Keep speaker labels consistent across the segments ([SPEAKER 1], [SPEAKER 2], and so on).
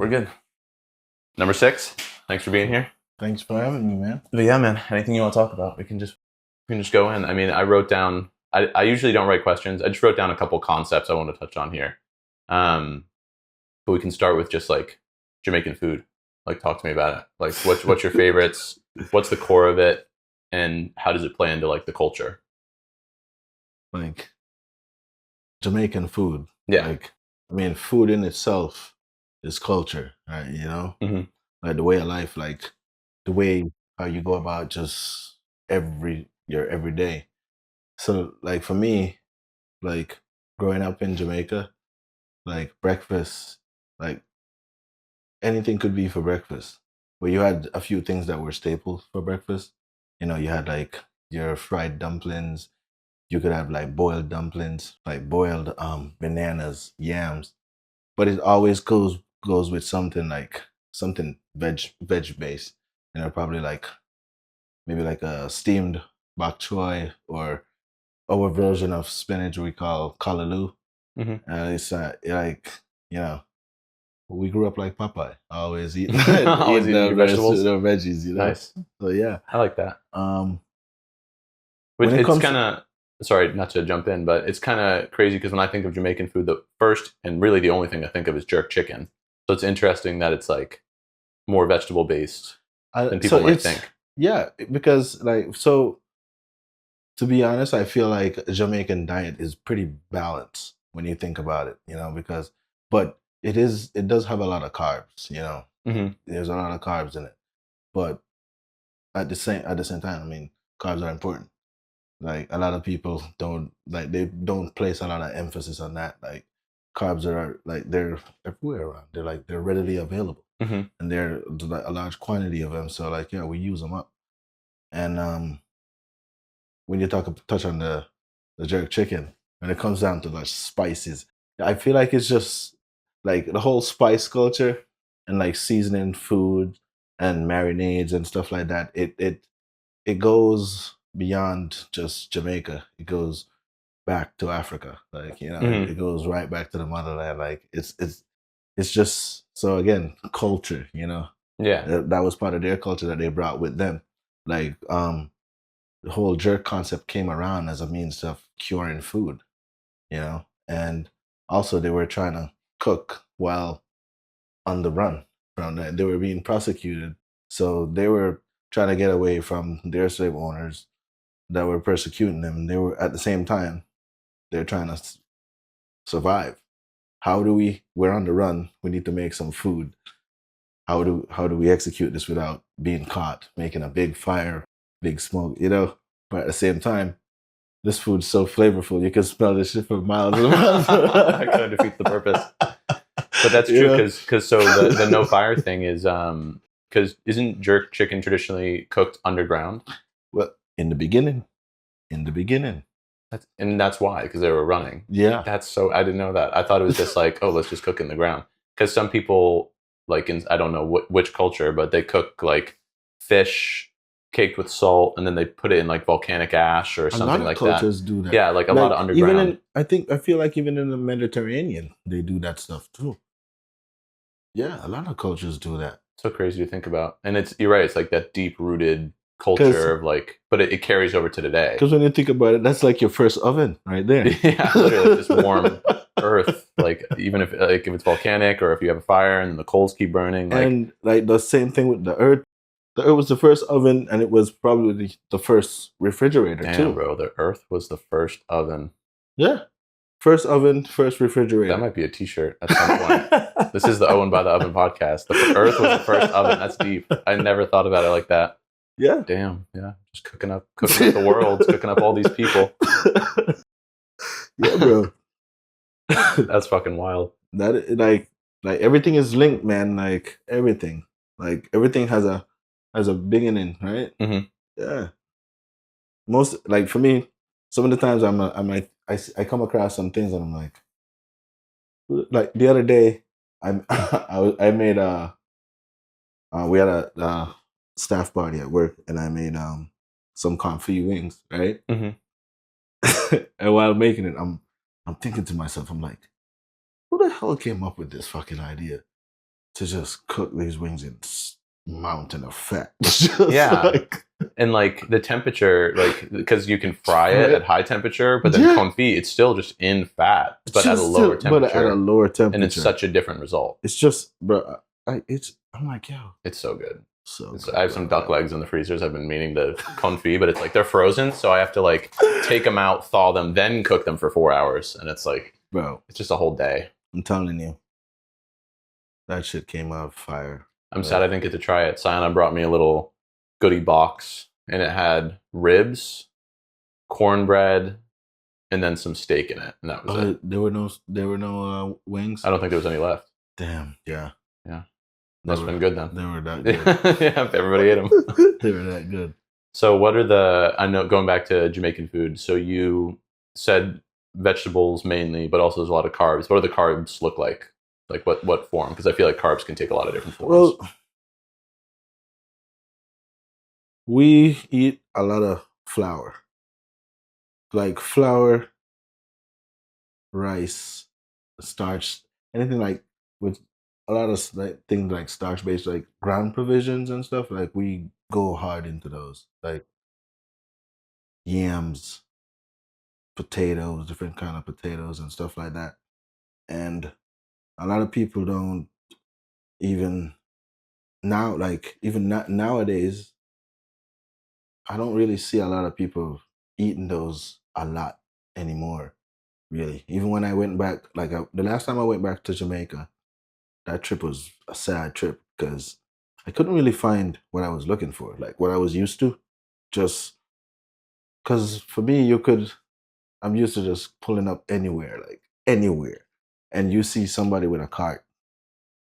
[SPEAKER 1] We're good. Number 6. Thanks for being here.
[SPEAKER 2] Thanks for having me, man.
[SPEAKER 1] But yeah, man. Anything you want to talk about? We can just go in. I mean, I wrote down. I usually don't write questions. I just wrote down a couple concepts I want to touch on here. But we can start with just like Jamaican food. Like, talk to me about it. Like, what's your favorites? What's the core of it, and how does it play into like the culture?
[SPEAKER 2] Like Jamaican food.
[SPEAKER 1] Yeah.
[SPEAKER 2] Like, I mean, food in itself is culture, right? You know, like the way of life, like the way how you go about just your every day. So, like for me, like growing up in Jamaica, like breakfast, like anything could be for breakfast. But you had a few things that were staples for breakfast. You know, you had like your fried dumplings. You could have like boiled dumplings, like boiled bananas, yams. But it always goes with something veg based. You know, probably like maybe like a steamed bok choy or our version of spinach we call callaloo. And it's like, you know, we grew up like Popeye, always eating,
[SPEAKER 1] Always eating your vegetables,
[SPEAKER 2] the veggies, you know.
[SPEAKER 1] Nice.
[SPEAKER 2] So yeah,
[SPEAKER 1] I like that.
[SPEAKER 2] When it
[SPEAKER 1] It's
[SPEAKER 2] comes
[SPEAKER 1] kind of sorry, not to jump in, but it's kind of crazy because when I think of Jamaican food, the first and really the only thing I think of is jerk chicken. So it's interesting that it's like more vegetable based than people might think.
[SPEAKER 2] Yeah, because like, so to be honest, I feel like a Jamaican diet is pretty balanced when you think about it, you know, but it does have a lot of carbs, you know. There's a lot of carbs in it, but at the same time, I mean, carbs are important. Like a lot of people they don't place a lot of emphasis on that. Like carbs are like they're everywhere around. They're readily available, and there's like a large quantity of them. So like, yeah, we use them up. And when you touch on the jerk chicken, when it comes down to like spices, I feel like it's just like the whole spice culture and like seasoning food and marinades and stuff like that. It goes beyond just Jamaica. It goes back to Africa. Like, you know, it goes right back to the motherland. Like it's just, so again, culture, you know.
[SPEAKER 1] Yeah.
[SPEAKER 2] That was part of their culture that they brought with them. Like the whole jerk concept came around as a means of curing food, you know. And also they were trying to cook while on the run from that. They were being prosecuted. So they were trying to get away from their slave owners that were persecuting them. They were at the same time, they're trying to survive. We're on the run. We need to make some food. How do we execute this without being caught, making a big fire, big smoke, you know? But at the same time, this food's so flavorful, you can smell this shit for miles and miles.
[SPEAKER 1] That kind of defeats the purpose. But that's true because so the no fire thing is because isn't jerk chicken traditionally cooked underground?
[SPEAKER 2] Well, in the beginning.
[SPEAKER 1] That's why, because they were running.
[SPEAKER 2] Yeah.
[SPEAKER 1] That's so, I didn't know that. I thought it was just like, oh, let's just cook in the ground. Because some people, like I don't know which culture, but they cook like fish caked with salt and then they put it in like volcanic ash or something like that. A lot of
[SPEAKER 2] cultures do that.
[SPEAKER 1] Yeah, like a lot of underground.
[SPEAKER 2] I feel like even in the Mediterranean, they do that stuff too. Yeah, a lot of cultures do that.
[SPEAKER 1] So crazy to think about. And you're right, it's like that deep rooted culture of like, but it carries over to today.
[SPEAKER 2] Because when you think about it, that's like your first oven right there.
[SPEAKER 1] Yeah, literally just warm earth. Like even if it's volcanic or if you have a fire and the coals keep burning.
[SPEAKER 2] And like the same thing with the earth. The earth was the first oven, and it was probably the first refrigerator too.
[SPEAKER 1] Damn, bro, the earth was the first oven.
[SPEAKER 2] Yeah, first oven, first refrigerator.
[SPEAKER 1] That might be a T-shirt at some point. This is the Owen by the Oven podcast. The earth was the first oven. That's deep. I never thought about it like that.
[SPEAKER 2] Yeah.
[SPEAKER 1] Damn. Yeah. Just cooking up the world, cooking up all these people.
[SPEAKER 2] Yeah, bro.
[SPEAKER 1] That's fucking wild.
[SPEAKER 2] That like everything is linked, man. Like everything has a beginning, right? Yeah. Most, like for me, some of the times I come across some things and I'm like the other day I made we had a staff party at work and I made some confit wings, right? And while making it, I'm thinking to myself, I'm like, who the hell came up with this fucking idea to just cook these wings in mountain of fat.
[SPEAKER 1] Yeah. And like the temperature, like because you can fry it at high temperature, but then confit, it's still just in fat, but at a lower temperature.
[SPEAKER 2] But at a lower temperature,
[SPEAKER 1] and it's such a different result.
[SPEAKER 2] It's just, bro. I'm like, yo,
[SPEAKER 1] it's so good.
[SPEAKER 2] So
[SPEAKER 1] I have some duck legs in the freezers. I've been meaning to confit, but it's like they're frozen, so I have to like take them out, thaw them, then cook them for 4 hours, and it's like,
[SPEAKER 2] bro,
[SPEAKER 1] it's just a whole day.
[SPEAKER 2] I'm telling you, that shit came out of fire.
[SPEAKER 1] I'm sad I didn't get to try it. Sayana brought me a little goodie box, and it had ribs, cornbread, and then some steak in it, and that was it.
[SPEAKER 2] There were no wings.
[SPEAKER 1] I don't think there was any left.
[SPEAKER 2] Damn. Yeah.
[SPEAKER 1] That's been good then.
[SPEAKER 2] They were that good.
[SPEAKER 1] Yeah, everybody ate them.
[SPEAKER 2] They were that good.
[SPEAKER 1] So what are I know, going back to Jamaican food, so you said vegetables mainly, but also there's a lot of carbs. What do the carbs look like? Like what form? Because I feel like carbs can take a lot of different forms.
[SPEAKER 2] Well, we eat a lot of flour. Like flour, rice, starch, anything like with a lot of like things like starch based, like ground provisions and stuff. Like we go hard into those, like yams, potatoes, different kind of potatoes and stuff like that. And a lot of people don't even now, like even nowadays, I don't really see a lot of people eating those a lot anymore. Really, even when I went back, like the last time I went back to Jamaica, that trip was a sad trip because I couldn't really find what I was looking for, like what I was used to. Just because for me, I'm used to just pulling up anywhere, like anywhere, and you see somebody with a cart,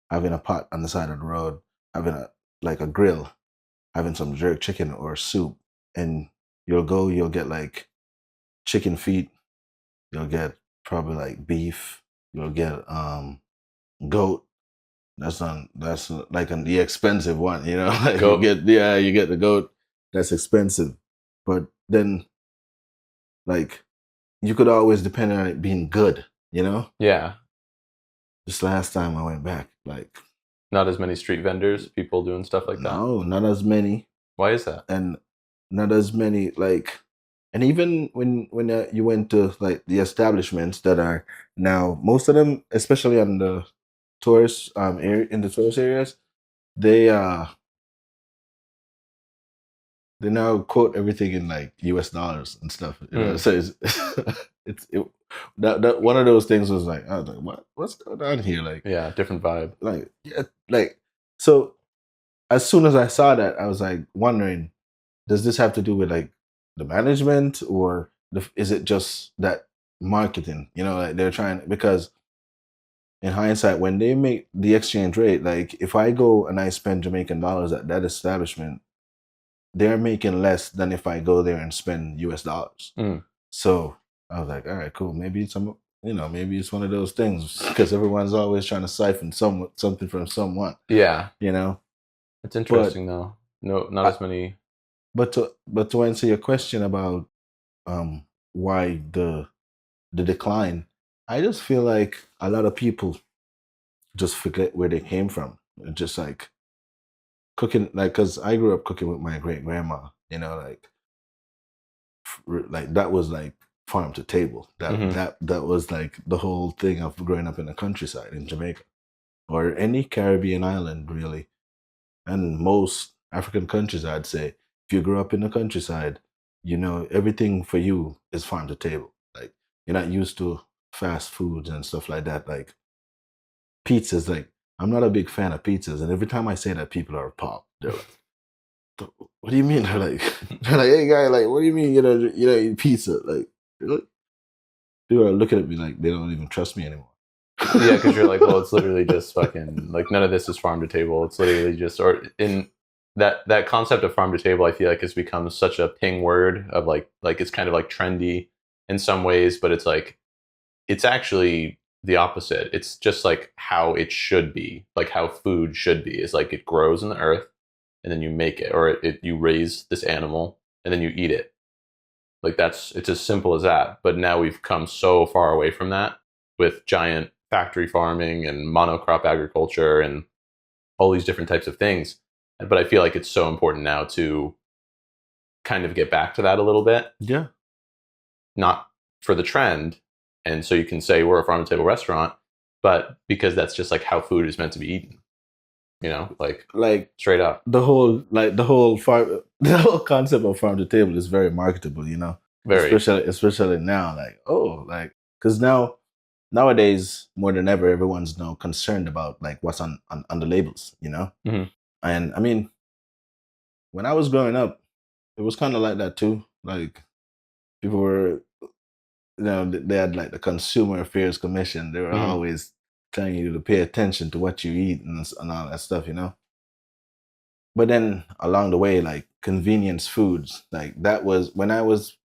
[SPEAKER 2] having a pot on the side of the road, having a grill, having some jerk chicken or soup, and you'll get like chicken feet, you'll get probably like beef, you'll get goat. That's like the expensive one, you know. Like you get the goat. That's expensive, but then like you could always depend on it being good, you know.
[SPEAKER 1] Yeah.
[SPEAKER 2] This last time I went back, like
[SPEAKER 1] not as many street vendors, people doing stuff like that.
[SPEAKER 2] No, not as many.
[SPEAKER 1] Why is that?
[SPEAKER 2] And not as many like. And even when you went to like the establishments that are now, most of them, especially on the tourist in the tourist areas, they now quote everything in like US dollars and stuff. You know? So that one of those things was like, I was like, what's going on here? Like,
[SPEAKER 1] yeah, different vibe.
[SPEAKER 2] Like so as soon as I saw that, I was like wondering, does this have to do with like the management, or is it just that marketing? You know, like they're trying, because in hindsight, when they make the exchange rate, like if I go and I spend Jamaican dollars at that establishment, they're making less than if I go there and spend US dollars. So I was like, all right, cool. Maybe maybe it's one of those things, because everyone's always trying to siphon something from someone.
[SPEAKER 1] Yeah.
[SPEAKER 2] You know?
[SPEAKER 1] It's interesting though. No, not as many.
[SPEAKER 2] But to answer your question about why the decline, I just feel like a lot of people just forget where they came from. Just like cooking, like, because I grew up cooking with my great grandma. You know, like that was like farm to table. That was like the whole thing of growing up in the countryside in Jamaica or any Caribbean island, really, and most African countries, I'd say. If you grew up in the countryside, you know, everything for you is farm to table. Like you're not used to fast foods and stuff like that. Like pizzas, like I'm not a big fan of pizzas. And every time I say that, people are appalled. They're like, what do you mean? They're like, hey guy, like, what do you mean you don't eat pizza? Like people are looking at me like they don't even trust me anymore.
[SPEAKER 1] Yeah, because you're like, well, it's literally just fucking, like, none of this is farm to table. It's literally just, or in that concept of farm to table, I feel like has become such a ping word of like it's kind of like trendy in some ways, but it's like, it's actually the opposite. It's just like how it should be, like how food should be, is like it grows in the earth and then you make it, or you raise this animal and then you eat it. Like it's as simple as that. But now we've come so far away from that with giant factory farming and monocrop agriculture, and all these different types of things. But I feel like it's so important now to kind of get back to that a little bit.
[SPEAKER 2] Yeah.
[SPEAKER 1] Not for the trend, and so you can say we're a farm to table restaurant, but because that's just like how food is meant to be eaten. Like straight up.
[SPEAKER 2] The whole farm, the whole concept of farm to table is very marketable,
[SPEAKER 1] Very.
[SPEAKER 2] especially now, because nowadays more than ever, everyone's now concerned about like what's on the labels,
[SPEAKER 1] Mhm.
[SPEAKER 2] And I mean, when I was growing up, it was kind of like that too. Like people were, they had like the Consumer Affairs Commission. They were
[SPEAKER 1] Mhm.
[SPEAKER 2] always telling you to pay attention to what you eat and all that stuff, But then along the way, like convenience foods, like that was when I was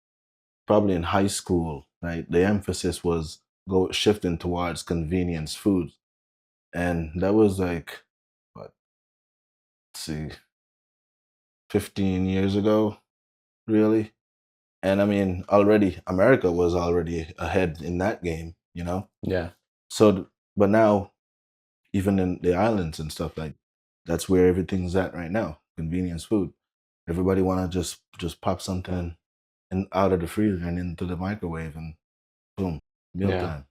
[SPEAKER 2] probably in high school, right? The emphasis was shifting towards convenience foods. And that was like, what, let's see, 15 years ago, really. And I mean, already America was already ahead in that game.
[SPEAKER 1] Yeah.
[SPEAKER 2] So, but now, even in the islands and stuff, like that's where everything's at right now. Convenience food. Everybody want to just pop something out of the freezer and into the microwave, and boom,
[SPEAKER 1] Yeah.
[SPEAKER 2] mealtime.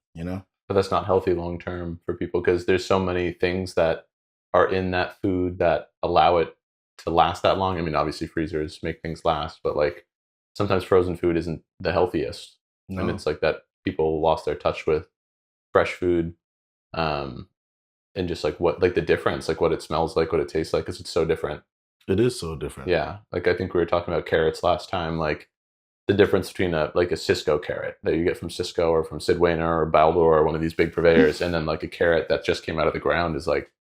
[SPEAKER 1] But that's not healthy long term for people because there's so many things that are in that food that allow it to last that long. I mean, obviously freezers make things last, but like sometimes frozen food isn't the healthiest. And
[SPEAKER 2] No,
[SPEAKER 1] it's like that people lost their touch with fresh food. Um, and just like what, like the difference, like what it smells like, what it tastes like, because it's so different.
[SPEAKER 2] it is so different.
[SPEAKER 1] Yeah. Like I think we were talking about carrots last time, like the difference between a Cisco carrot that you get from Cisco or from Sid Wainer or Baldur or one of these big purveyors, and then like a carrot that just came out of the ground is like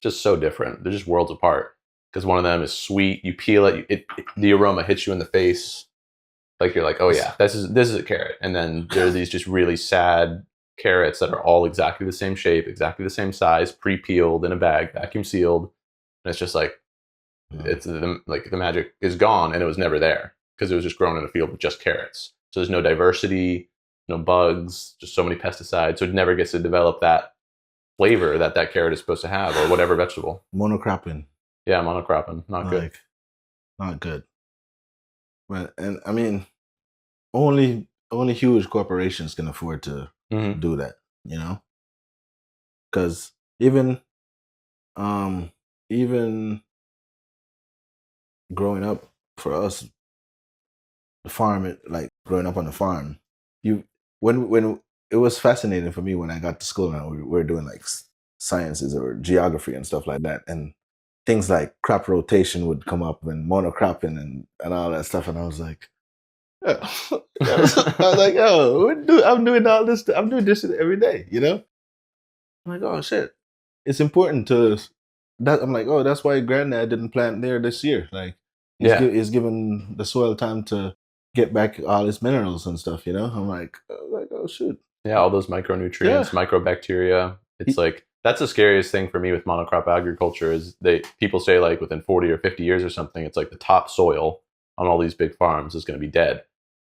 [SPEAKER 1] just so different. They're just worlds apart because one of them is sweet. You peel it, the aroma hits you in the face. Like you're like, oh yeah, this is a carrot. And then there are these just really sad carrots that are all exactly the same shape, exactly the same size, pre-peeled in a bag, vacuum sealed, and it's just like it's like the magic is gone, and it was never there because it was just grown in a field with just carrots. So there's no diversity, no bugs, just so many pesticides. So it never gets to develop that flavor that that carrot is supposed to have, or whatever vegetable.
[SPEAKER 2] Monocropping.
[SPEAKER 1] Yeah, monocropping, not good.
[SPEAKER 2] Not good. But and I mean, only huge corporations can afford to do that, Because um even growing up for us, the farm, like growing up on the farm, you when it was fascinating for me when I got to school and we were doing like sciences or geography and stuff like that, and things like crop rotation would come up and monocropping and all that stuff, and I was like, yeah. I was like, oh, I'm doing all this. I'm doing this every day, I'm like, oh shit, it's important to that. I'm like, oh, that's why Granddad didn't plant there this year. Like, he's given the soil time to get back all its minerals and stuff. I'm like, oh shoot.
[SPEAKER 1] Yeah, all those micronutrients, microbacteria. It's like that's the scariest thing for me with monocrop agriculture is people say like within 40 or 50 years or something, it's like the top soil on all these big farms is going to be dead,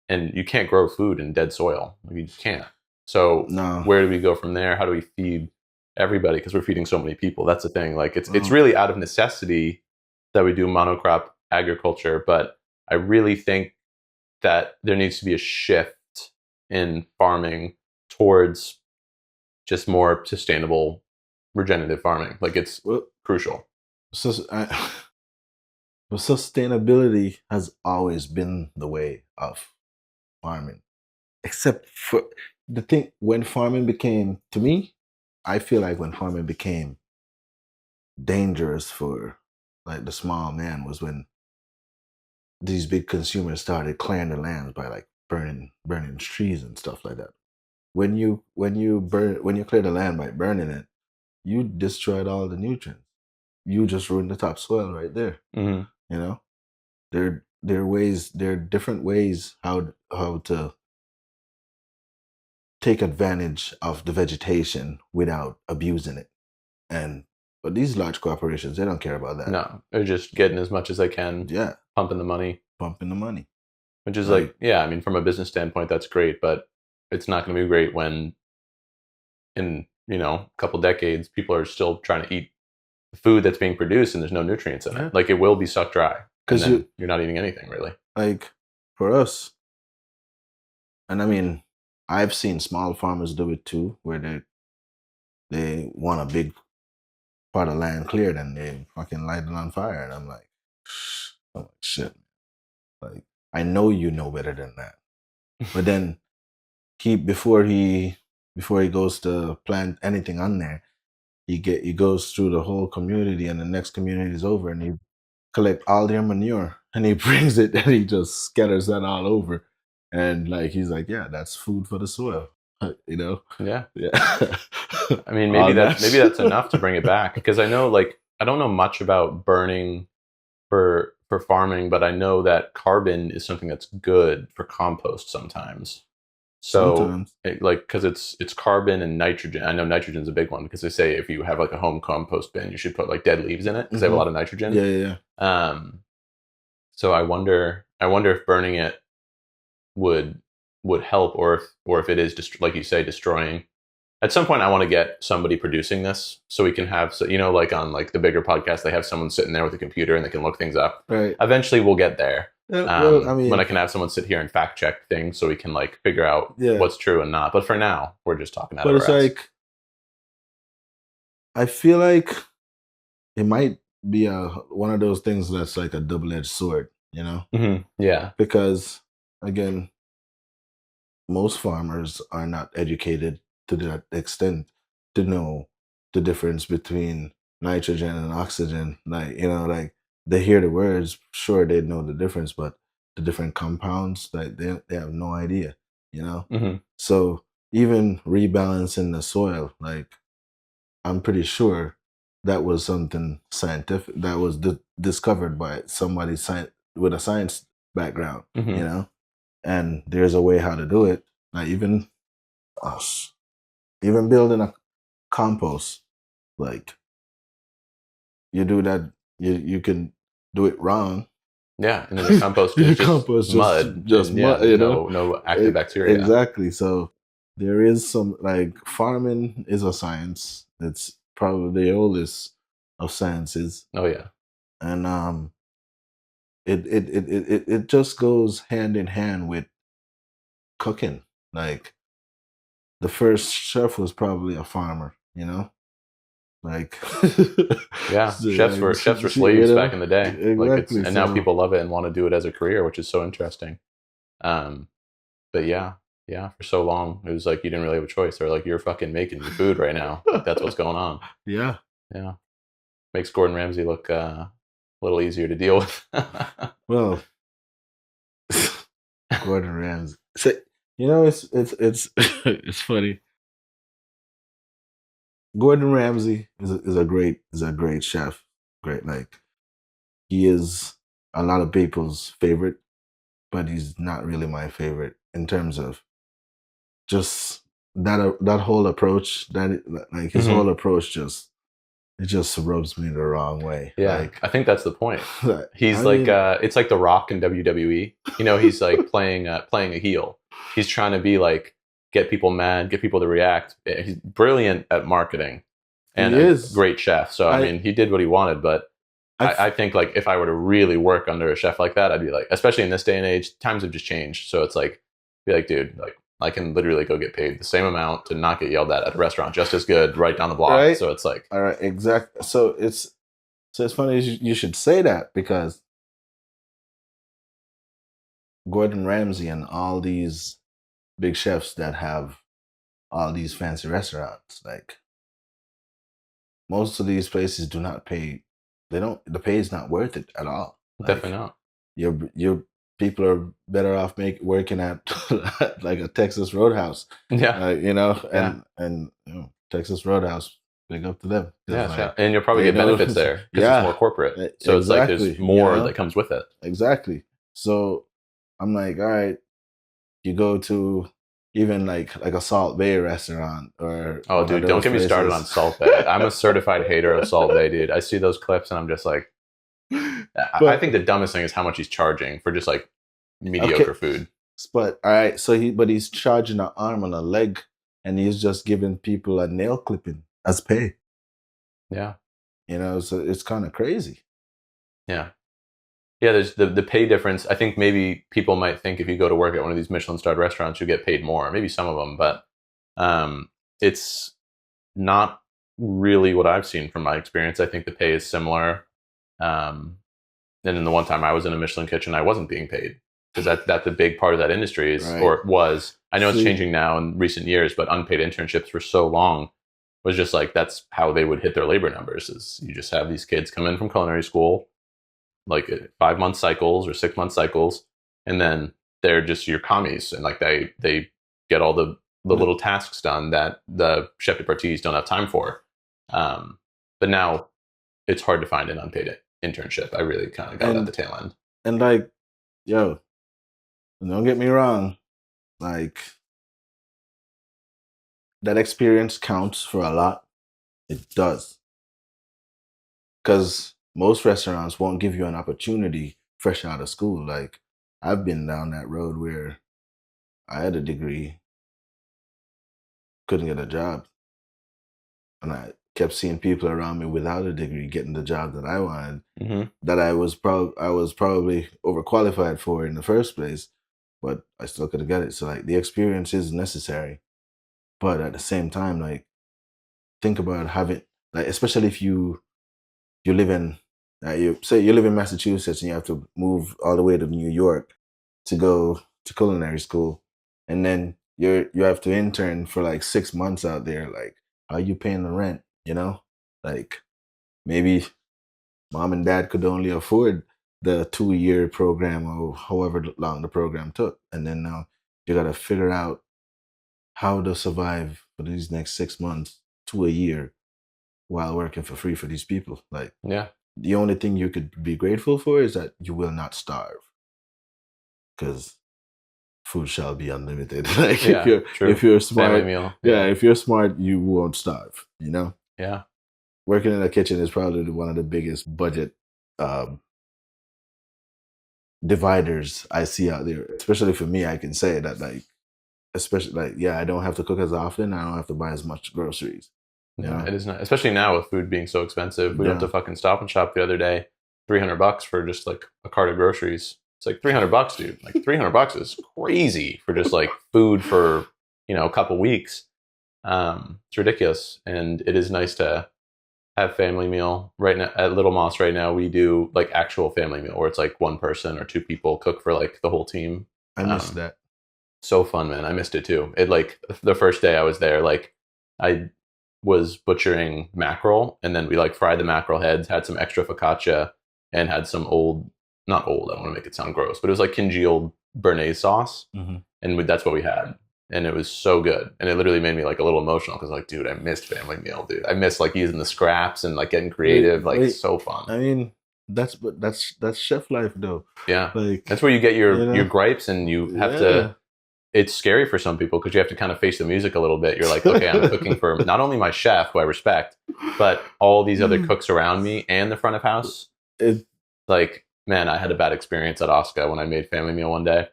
[SPEAKER 1] and you can't grow food in dead soil. You just can't. So where do we go from there? How do we feed everybody? Because we're feeding so many people. That's the thing. Like it's really out of necessity that we do monocrop agriculture, but I really think that there needs to be a shift in farming towards just more sustainable regenerative farming. Like it's crucial.
[SPEAKER 2] So sustainability has always been the way of farming, except for the thing when farming became, to me, I feel like when farming became dangerous for like the small man was when these big consumers started clearing the lands by like burning trees and stuff like that. When you clear the land by burning it, you destroyed all the nutrients. You just ruined the topsoil right there.
[SPEAKER 1] Mm-hmm.
[SPEAKER 2] There are different ways how to take advantage of the vegetation without abusing it. But these large corporations, they don't care about that.
[SPEAKER 1] No, they're just getting as much as they can.
[SPEAKER 2] Yeah.
[SPEAKER 1] Pumping the money.
[SPEAKER 2] Which
[SPEAKER 1] is like, yeah, I mean, from a business standpoint, that's great, but it's not going to be great when in, a couple decades, people are still trying to eat food that's being produced and there's no nutrients in it. Like it will be sucked dry because you're not eating anything really.
[SPEAKER 2] Like for us, and I mean, I've seen small farmers do it too, where they want a big part of land cleared and they fucking light it on fire, and I'm like shit. Like I know you know better than that, but then before he goes to plant anything on there, he goes through the whole community, and the next community is over, and he collect all their manure and he brings it and he just scatters that all over, and like he's like, yeah, that's food for the soil, you know.
[SPEAKER 1] Yeah.
[SPEAKER 2] I
[SPEAKER 1] mean, maybe that's enough to bring it back, because I know, like, I don't know much about burning for farming, but I know that carbon is something that's good for compost sometimes. So because it's carbon and nitrogen. I know nitrogen's a big one, because they say if you have like a home compost bin, you should put like dead leaves in it because they have a lot of nitrogen.
[SPEAKER 2] Yeah.
[SPEAKER 1] So I wonder if burning it would help, or if it is just like you say, destroying. At some point, I want to get somebody producing this so we can have, like on like the bigger podcast, they have someone sitting there with a computer and they can look things up.
[SPEAKER 2] Right.
[SPEAKER 1] Eventually, we'll get there.
[SPEAKER 2] Well, I mean,
[SPEAKER 1] when I can have someone sit here and fact check things so we can like figure out what's true and not. But for now, we're just talking out of our ass. But it's like,
[SPEAKER 2] I feel like it might be one of those things that's like a double-edged sword, you know?
[SPEAKER 1] Mm-hmm. Yeah.
[SPEAKER 2] Because again, most farmers are not educated to that extent to know the difference between nitrogen and oxygen. Like, like they hear the words, sure, they know the difference, but the different compounds, like they have no idea, you know?
[SPEAKER 1] Mm-hmm.
[SPEAKER 2] So even rebalancing the soil, like I'm pretty sure that was something scientific that was discovered by somebody with a science background,
[SPEAKER 1] mm-hmm.
[SPEAKER 2] you know? And there's a way how to do it. Like even building a compost, like you do that, you can do it wrong.
[SPEAKER 1] Yeah, and then the compost is just mud,
[SPEAKER 2] mud, you know,
[SPEAKER 1] no active bacteria.
[SPEAKER 2] Exactly. So there is some, like, farming is a science. It's probably the oldest of sciences.
[SPEAKER 1] Oh yeah,
[SPEAKER 2] and it just goes hand in hand with cooking. Like the first chef was probably a farmer, you know. Like
[SPEAKER 1] yeah, chefs were slaves back in the day.
[SPEAKER 2] Exactly.
[SPEAKER 1] And now people love it and want to do it as a career, which is so interesting. But yeah, for so long it was like you didn't really have a choice. They're like, you're fucking making your food right now. Like, that's what's going on.
[SPEAKER 2] Yeah.
[SPEAKER 1] Makes Gordon Ramsay look a little easier to deal with.
[SPEAKER 2] Well, Gordon Ramsay. So, it's funny. Gordon Ramsay is a great chef. Great, like he is a lot of people's favorite, but he's not really my favorite in terms of just that whole approach. Like his whole approach just rubs me the wrong way.
[SPEAKER 1] Yeah,
[SPEAKER 2] like,
[SPEAKER 1] I think that's the point. He's it's like The Rock in WWE. He's like playing a heel. He's trying to be like, get people mad, get people to react. He's brilliant at marketing and a great chef. So, I mean, he did what he wanted, but I think like if I were to really work under a chef like that, I'd be like, especially in this day and age, times have just changed. So it's like, be like, dude, like I can literally go get paid the same amount to not get yelled at a restaurant just as good right down the block. Right? So it's like,
[SPEAKER 2] all right, exactly. So it's funny you should say that, because Gordon Ramsay and all these big chefs that have all these fancy restaurants, like most of these places do not pay. The pay is not worth it at all. Like,
[SPEAKER 1] definitely not.
[SPEAKER 2] Your people are better off working at like a Texas Roadhouse.
[SPEAKER 1] Yeah.
[SPEAKER 2] And Texas Roadhouse, big up to them.
[SPEAKER 1] Yeah, like, and you'll probably get benefits there because it's more corporate. So it's like there's more that comes with it.
[SPEAKER 2] Exactly. So I'm like, all right, you go to even like a Salt Bay restaurant or
[SPEAKER 1] dude, don't get me started on Salt Bay. I'm a certified hater of Salt Bay, dude. I see those clips and I'm just like, I think the dumbest thing is how much he's charging for just like mediocre food.
[SPEAKER 2] But all right, so he's charging an arm and a leg, and he's just giving people a nail clipping as pay.
[SPEAKER 1] Yeah.
[SPEAKER 2] You know, so it's kind of crazy.
[SPEAKER 1] Yeah. Yeah, there's the pay difference. I think maybe people might think if you go to work at one of these Michelin-starred restaurants, you get paid more. Maybe some of them, but it's not really what I've seen from my experience. I think the pay is similar. And in the one time I was in a Michelin kitchen, I wasn't being paid because that's a big part of that industry is
[SPEAKER 2] Right.
[SPEAKER 1] or was. I know it's
[SPEAKER 2] See-
[SPEAKER 1] changing now in recent years, but unpaid internships for so long was just like that's how they would hit their labor numbers. Is you just have these kids come in from culinary school like 5-month cycles or 6-month cycles, and then they're just your commies, and like they get all the little tasks done that the chef de parties don't have time for. But now it's hard to find an unpaid internship. I really kind of got at the tail end.
[SPEAKER 2] And like, yo, don't get me wrong, like that experience counts for a lot. It does. Because most restaurants won't give you an opportunity fresh out of school. Like, I've been down that road where I had a degree, couldn't get a job. And I kept seeing people around me without a degree getting the job that I wanted, that I was probably overqualified for in the first place, but I still couldn't get it. So like the experience is necessary. But at the same time, like think about having like especially if you live in you say you live in Massachusetts and you have to move all the way to New York to go to culinary school, and then you have to intern for like 6 months out there. Like, how are you paying the rent? You know, like maybe mom and dad could only afford the 2-year program or however long the program took, and then now you got to figure out how to survive for these next 6 months to a year while working for free for these people. Like,
[SPEAKER 1] Yeah.
[SPEAKER 2] the only thing you could be grateful for is that you will not starve, because food shall be unlimited. Like,
[SPEAKER 1] Yeah,
[SPEAKER 2] if you're smart,
[SPEAKER 1] family meal.
[SPEAKER 2] yeah, if you're smart, you won't starve. You know,
[SPEAKER 1] Yeah.
[SPEAKER 2] working in a kitchen is probably one of the biggest budget dividers I see out there. Especially for me, I can say that, like, especially like, yeah, I don't have to cook as often. I don't have to buy as much groceries. You
[SPEAKER 1] Yeah,
[SPEAKER 2] know?
[SPEAKER 1] it is not, especially now with food being so expensive. We went
[SPEAKER 2] Yeah.
[SPEAKER 1] to fucking Stop and Shop the other day, $300 for just like a cart of groceries. It's like $300, dude. Like $300 is crazy for just like food for a couple weeks. It's ridiculous, and it is nice to have family meal right now at Little Moss. Right now, we do like actual family meal where it's like one person or two people cook for like the whole team.
[SPEAKER 2] I missed that.
[SPEAKER 1] So fun, man. I missed it too. It like the first day I was there, like I was butchering mackerel, and then we like fried the mackerel heads, had some extra focaccia, and had some not old, I don't want to make it sound gross, but it was like congealed béarnaise sauce. And that's what we had. And it was so good. And it literally made me like a little emotional because like, dude, I missed family meal, dude. I missed like using the scraps and like getting creative. So fun.
[SPEAKER 2] I mean, that's chef life though.
[SPEAKER 1] Yeah.
[SPEAKER 2] Like,
[SPEAKER 1] that's where you get your gripes, and you have to. It's scary for some people because you have to kind of face the music a little bit. You're like, okay, I'm cooking for not only my chef, who I respect, but all these other cooks around me and the front of house. Like, man, I had a bad experience at Oscar when I made family meal one day.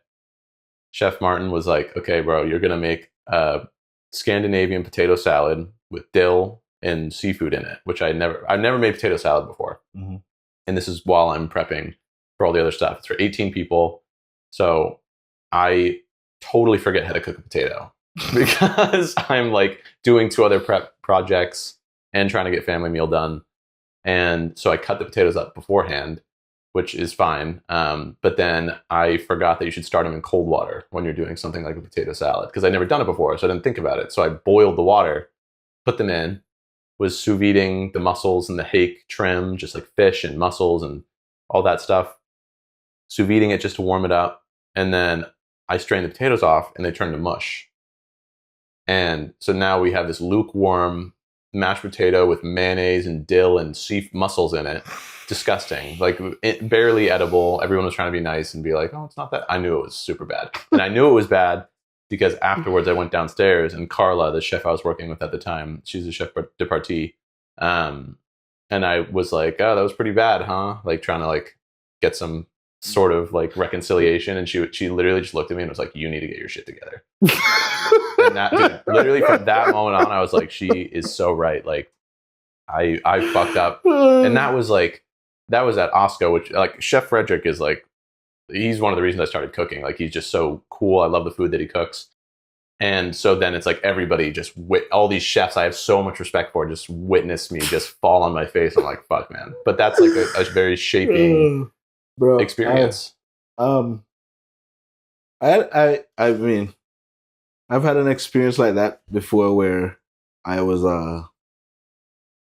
[SPEAKER 1] Chef Martin was like, okay, bro, you're going to make a Scandinavian potato salad with dill and seafood in it, which I've never made potato salad before. And this is while I'm prepping for all the other stuff. It's for 18 people. So I totally forget how to cook a potato because I'm like doing 2 other prep projects and trying to get family meal done. And so I cut the potatoes up beforehand, which is fine. But then I forgot that you should start them in cold water when you're doing something like a potato salad, because I'd never done it before, so I didn't think about it. So I boiled the water, put them in, was sous videing the mussels and the hake trim, just like fish and mussels and all that stuff, sous videing it just to warm it up. And then I strained the potatoes off and they turned to mush. And so now we have this lukewarm mashed potato with mayonnaise and dill and mussels in it. Disgusting. Like, barely edible. Everyone was trying to be nice and be like, oh, it's not that. I knew it was super bad. And I knew it was bad because afterwards I went downstairs, and Carla, the chef I was working with at the time, she's a chef de partie. And I was like, oh, that was pretty bad, huh? Like, trying to like get some sort of like reconciliation, and she literally just looked at me and was like, you need to get your shit together. And that, dude, literally from that moment on, I was like, she is so right. Like, I fucked up, and that was at Osco, which like Chef Frederick is like, he's one of the reasons I started cooking. Like he's just so cool. I love the food that he cooks. And so then it's like everybody just all these chefs I have so much respect for just witness me just fall on my face. I'm like, fuck, man. But that's like a very shaping experience.
[SPEAKER 2] I mean, I've had an experience like that before where I was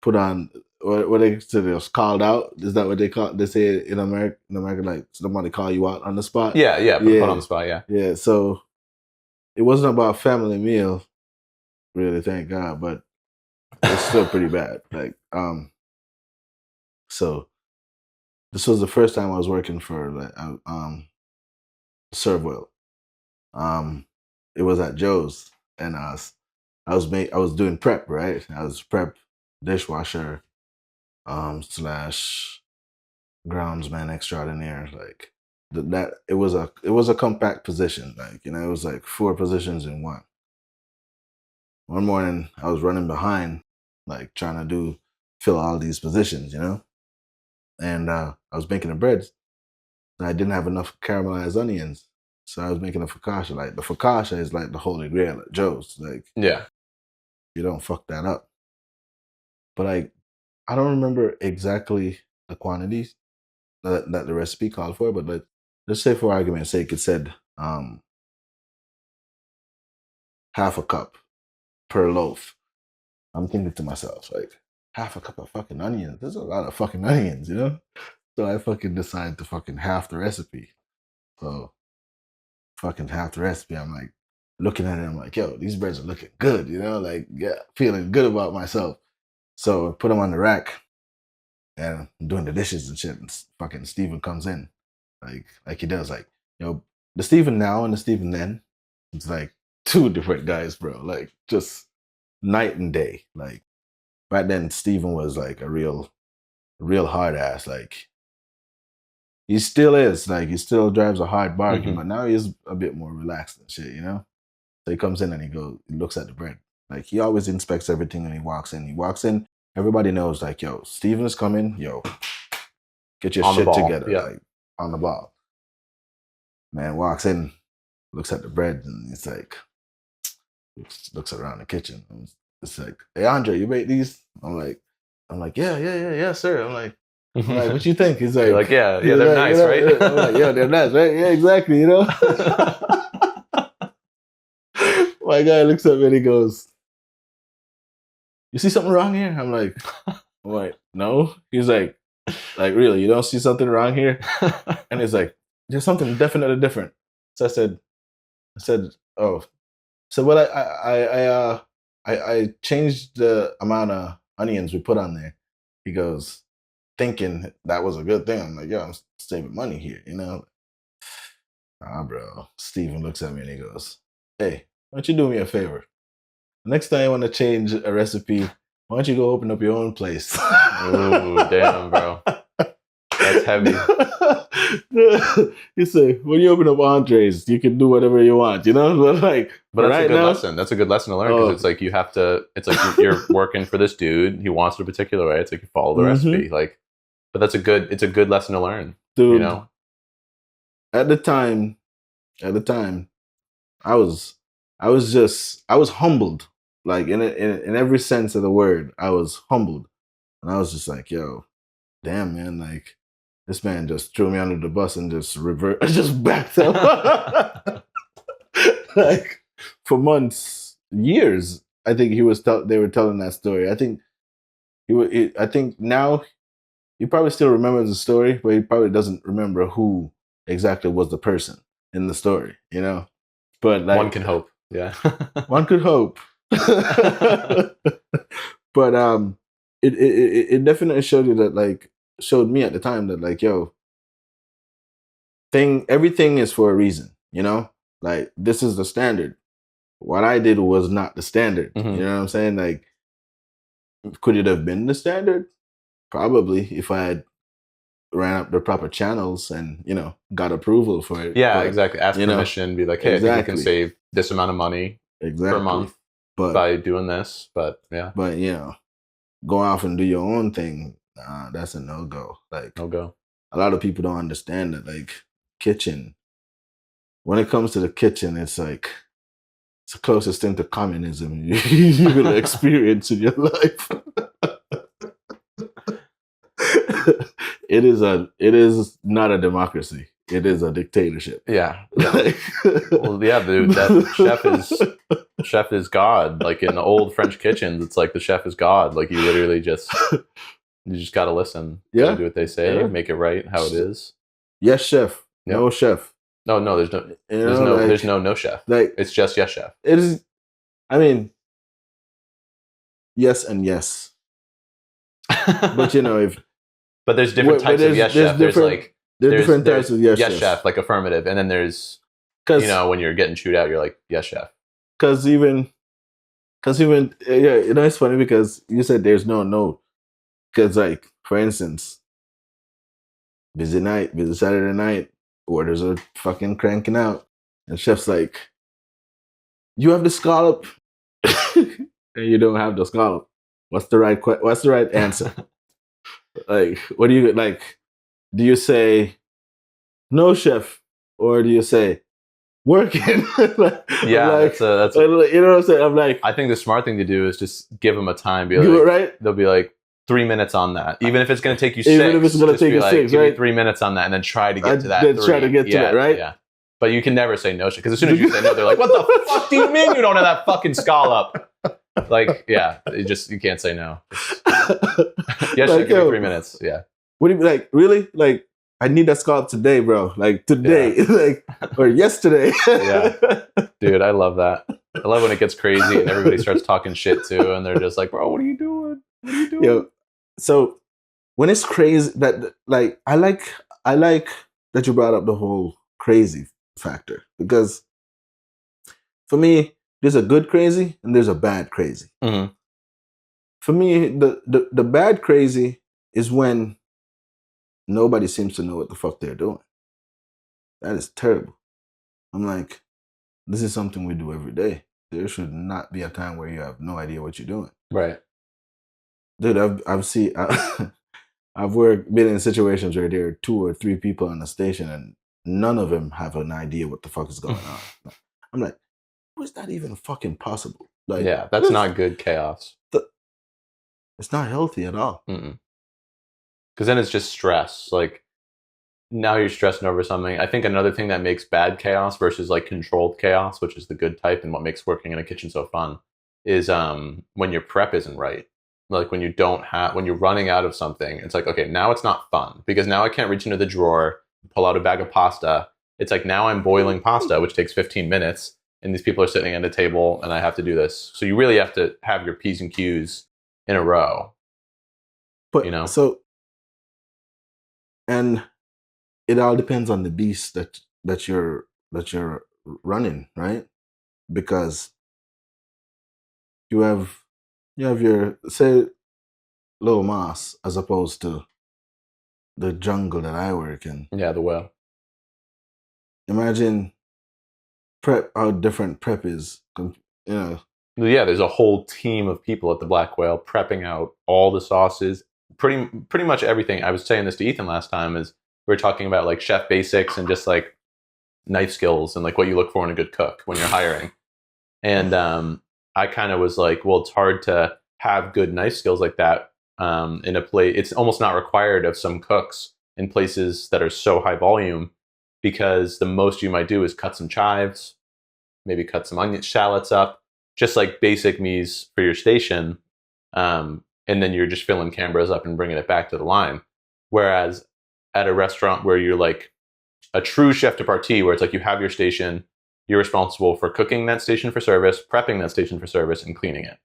[SPEAKER 2] put on what they say, it was called out. Is that what they call? They say in America, like somebody call you out on the spot.
[SPEAKER 1] Yeah, put on the spot.
[SPEAKER 2] Yeah. So it wasn't about family meal, really, thank God, but it's still pretty bad. Like, so this was the first time I was working for like Serve Oil. It was at Joe's, and I was doing prep, right? I was prep dishwasher, slash groundsman extraordinaire. Like that, it was a compact position. Like, it was like 4 positions in one. One morning, I was running behind, like trying to fill all these positions, and I was making the breads. And I didn't have enough caramelized onions. So I was making a focaccia. Like the focaccia is like the holy grail at Joe's. Like,
[SPEAKER 1] Yeah.
[SPEAKER 2] you don't fuck that up. But I don't remember exactly the quantities that the recipe called for. But let's say for argument's sake, it said half a cup per loaf. I'm thinking to myself, like, half a cup of fucking onions. There's a lot of fucking onions, So I fucking decided to fucking half the recipe. So fucking half the recipe. I'm like looking at it. I'm like, yo, these breads are looking good, like, yeah, feeling good about myself. So I put them on the rack and I'm doing the dishes and shit. And fucking Steven comes in like he does. Like, the Steven now and the Steven then, it's like 2 different guys, bro. Like just night and day. Like back then, Steven was like a real hard ass. Like he still is. Like he still drives a hard bargain, but now he's a bit more relaxed and shit, So he comes in and he looks at the bread. Like he always inspects everything when he walks in. He walks in, everybody knows like, yo, Steven is coming. Yo, get your shit together.
[SPEAKER 1] Yeah.
[SPEAKER 2] Like on the ball. Man walks in, looks at the bread, and it's like looks around the kitchen. It's like, hey Andre, you made these? I'm like, yeah, sir. I'm like, what you think? He's like,
[SPEAKER 1] you're like, yeah, they're nice, right?
[SPEAKER 2] I'm like, yeah, they're nice, right? Yeah, exactly, My guy looks at me and he goes, you see something wrong here? I'm like, no. He's like, really, you don't see something wrong here? And he's like, there's something definitely different. So I said, oh. So what I changed the amount of onions we put on there. He goes, thinking that was a good thing. I'm like, yo, I'm saving money here, bro. Steven looks at me and he goes, hey, why don't you do me a favor? Next time you want to change a recipe, why don't you go open up your own place?
[SPEAKER 1] Ooh, damn, bro. That's heavy.
[SPEAKER 2] You say, when you open up Andre's, you can do whatever you want, But
[SPEAKER 1] that's a good lesson. That's a good lesson to learn because it's like it's like you're working for this dude. He wants it a particular way. It's like you follow the recipe. Like, but it's a good lesson to learn.
[SPEAKER 2] Dude, At the time, I was humbled. Like in every sense of the word, I was humbled. And I was just like, yo, damn, man, like this man just threw me under the bus and just backed up. Like for months, years, I think they were telling that story. I think I think now he probably still remembers the story, but he probably doesn't remember who exactly was the person in the story, But like,
[SPEAKER 1] one can hope. Yeah.
[SPEAKER 2] One could hope. But it definitely showed you that, like, showed me at the time that, like, yo, everything is for a reason, Like, this is the standard. What I did was not the standard. You know what I'm saying? Like, could it have been the standard? Probably, if I had ran up the proper channels and, got approval for it.
[SPEAKER 1] Yeah, exactly. Ask permission, be like, hey, I think we can save this amount of money per month by doing this. But yeah.
[SPEAKER 2] But, go off and do your own thing, nah, that's a no go. Like
[SPEAKER 1] I'll go.
[SPEAKER 2] a lot of people don't understand that. Like kitchen, when it comes to the kitchen, it's like it's the closest thing to communism you will experience in your life. It is not a democracy. It is a dictatorship.
[SPEAKER 1] Yeah. Well, yeah, dude. That chef is God. Like in the old French kitchens, it's like the chef is God. Like you literally you just gotta listen.
[SPEAKER 2] Yeah.
[SPEAKER 1] Gotta do what they say. Make it right how it is.
[SPEAKER 2] Yes, chef.
[SPEAKER 1] Yep.
[SPEAKER 2] No chef.
[SPEAKER 1] No. There's no chef.
[SPEAKER 2] Like
[SPEAKER 1] it's just yes chef.
[SPEAKER 2] It is. I mean, yes and yes. But
[SPEAKER 1] but there's different types of yes chef. There's
[SPEAKER 2] different types of yes
[SPEAKER 1] chef, like affirmative, and then there's when you're getting chewed out, you're like yes chef.
[SPEAKER 2] Because even it's funny because you said there's no. Because like for instance, busy Saturday night, orders are fucking cranking out, and chef's like, you have the scallop, and you don't have the scallop. What's the right answer? Like, what do you like? Do you say no, chef, or do you say working?
[SPEAKER 1] That's
[SPEAKER 2] you know what I'm saying. I'm like,
[SPEAKER 1] I think the smart thing to do is just give them a time. Be like,
[SPEAKER 2] right?
[SPEAKER 1] They'll be like 3 minutes on that, even if it's going to take you 6.
[SPEAKER 2] Even if it's going to take you 6,
[SPEAKER 1] give
[SPEAKER 2] right?
[SPEAKER 1] me 3 minutes on that, and then try to get to that.
[SPEAKER 2] Try to get to that, right?
[SPEAKER 1] Yeah. But you can never say no, because as soon as you say no, they're like, "What the fuck do you mean you don't have that fucking scallop?" Like, yeah, you can't say no. Yes, like, give me 3 minutes. Yeah.
[SPEAKER 2] What do you like? Really? Like, I need that scallop today, bro. Like today, like or yesterday.
[SPEAKER 1] Yeah, dude, I love that. I love when it gets crazy and everybody starts talking shit too, and they're just like, "Bro, what are you doing? What are you doing?"
[SPEAKER 2] Yo, so when it's crazy, that like I like that you brought up the whole crazy factor, because for me, there's a good crazy and there's a bad crazy.
[SPEAKER 1] Mm-hmm.
[SPEAKER 2] For me, the bad crazy is when nobody seems to know what the fuck they're doing. That is terrible. I'm like, this is something we do every day. There should not be a time where you have no idea what you're doing.
[SPEAKER 1] Right.
[SPEAKER 2] Dude, I've been in situations where there are 2 or 3 people on the station and none of them have an idea what the fuck is going on. I'm like, how is that even fucking possible? Like,
[SPEAKER 1] yeah, that's not good chaos.
[SPEAKER 2] It's not healthy at all.
[SPEAKER 1] Because then it's just stress. Like, now you're stressing over something. I think another thing that makes bad chaos versus like controlled chaos, which is the good type and what makes working in a kitchen so fun, is when your prep isn't right. Like when you're running out of something, it's like, okay, now it's not fun because now I can't reach into the drawer, pull out a bag of pasta. It's like now I'm boiling pasta, which takes 15 minutes, and these people are sitting at a table and I have to do this. So you really have to have your P's and Q's in a row.
[SPEAKER 2] But and it all depends on the beast that you're running, right? Because you have your, say, Little Moss as opposed to the jungle that I work in.
[SPEAKER 1] Yeah, the well.
[SPEAKER 2] Imagine how different prep is,
[SPEAKER 1] Yeah, there's a whole team of people at the Black Whale prepping out all the sauces, pretty much everything. I was saying this to Ethan last time, is we were talking about like chef basics and just like knife skills and like what you look for in a good cook when you're hiring. And I kind of was like, well, it's hard to have good knife skills like that in a place. It's almost not required of some cooks in places that are so high volume, because the most you might do is cut some chives, maybe cut some onion shallots up, just like basic mise for your station. And then you're just filling Canberras up and bringing it back to the line. Whereas at a restaurant where you're like a true chef de partie, where it's like you have your station, you're responsible for cooking that station for service, prepping that station for service, and cleaning it.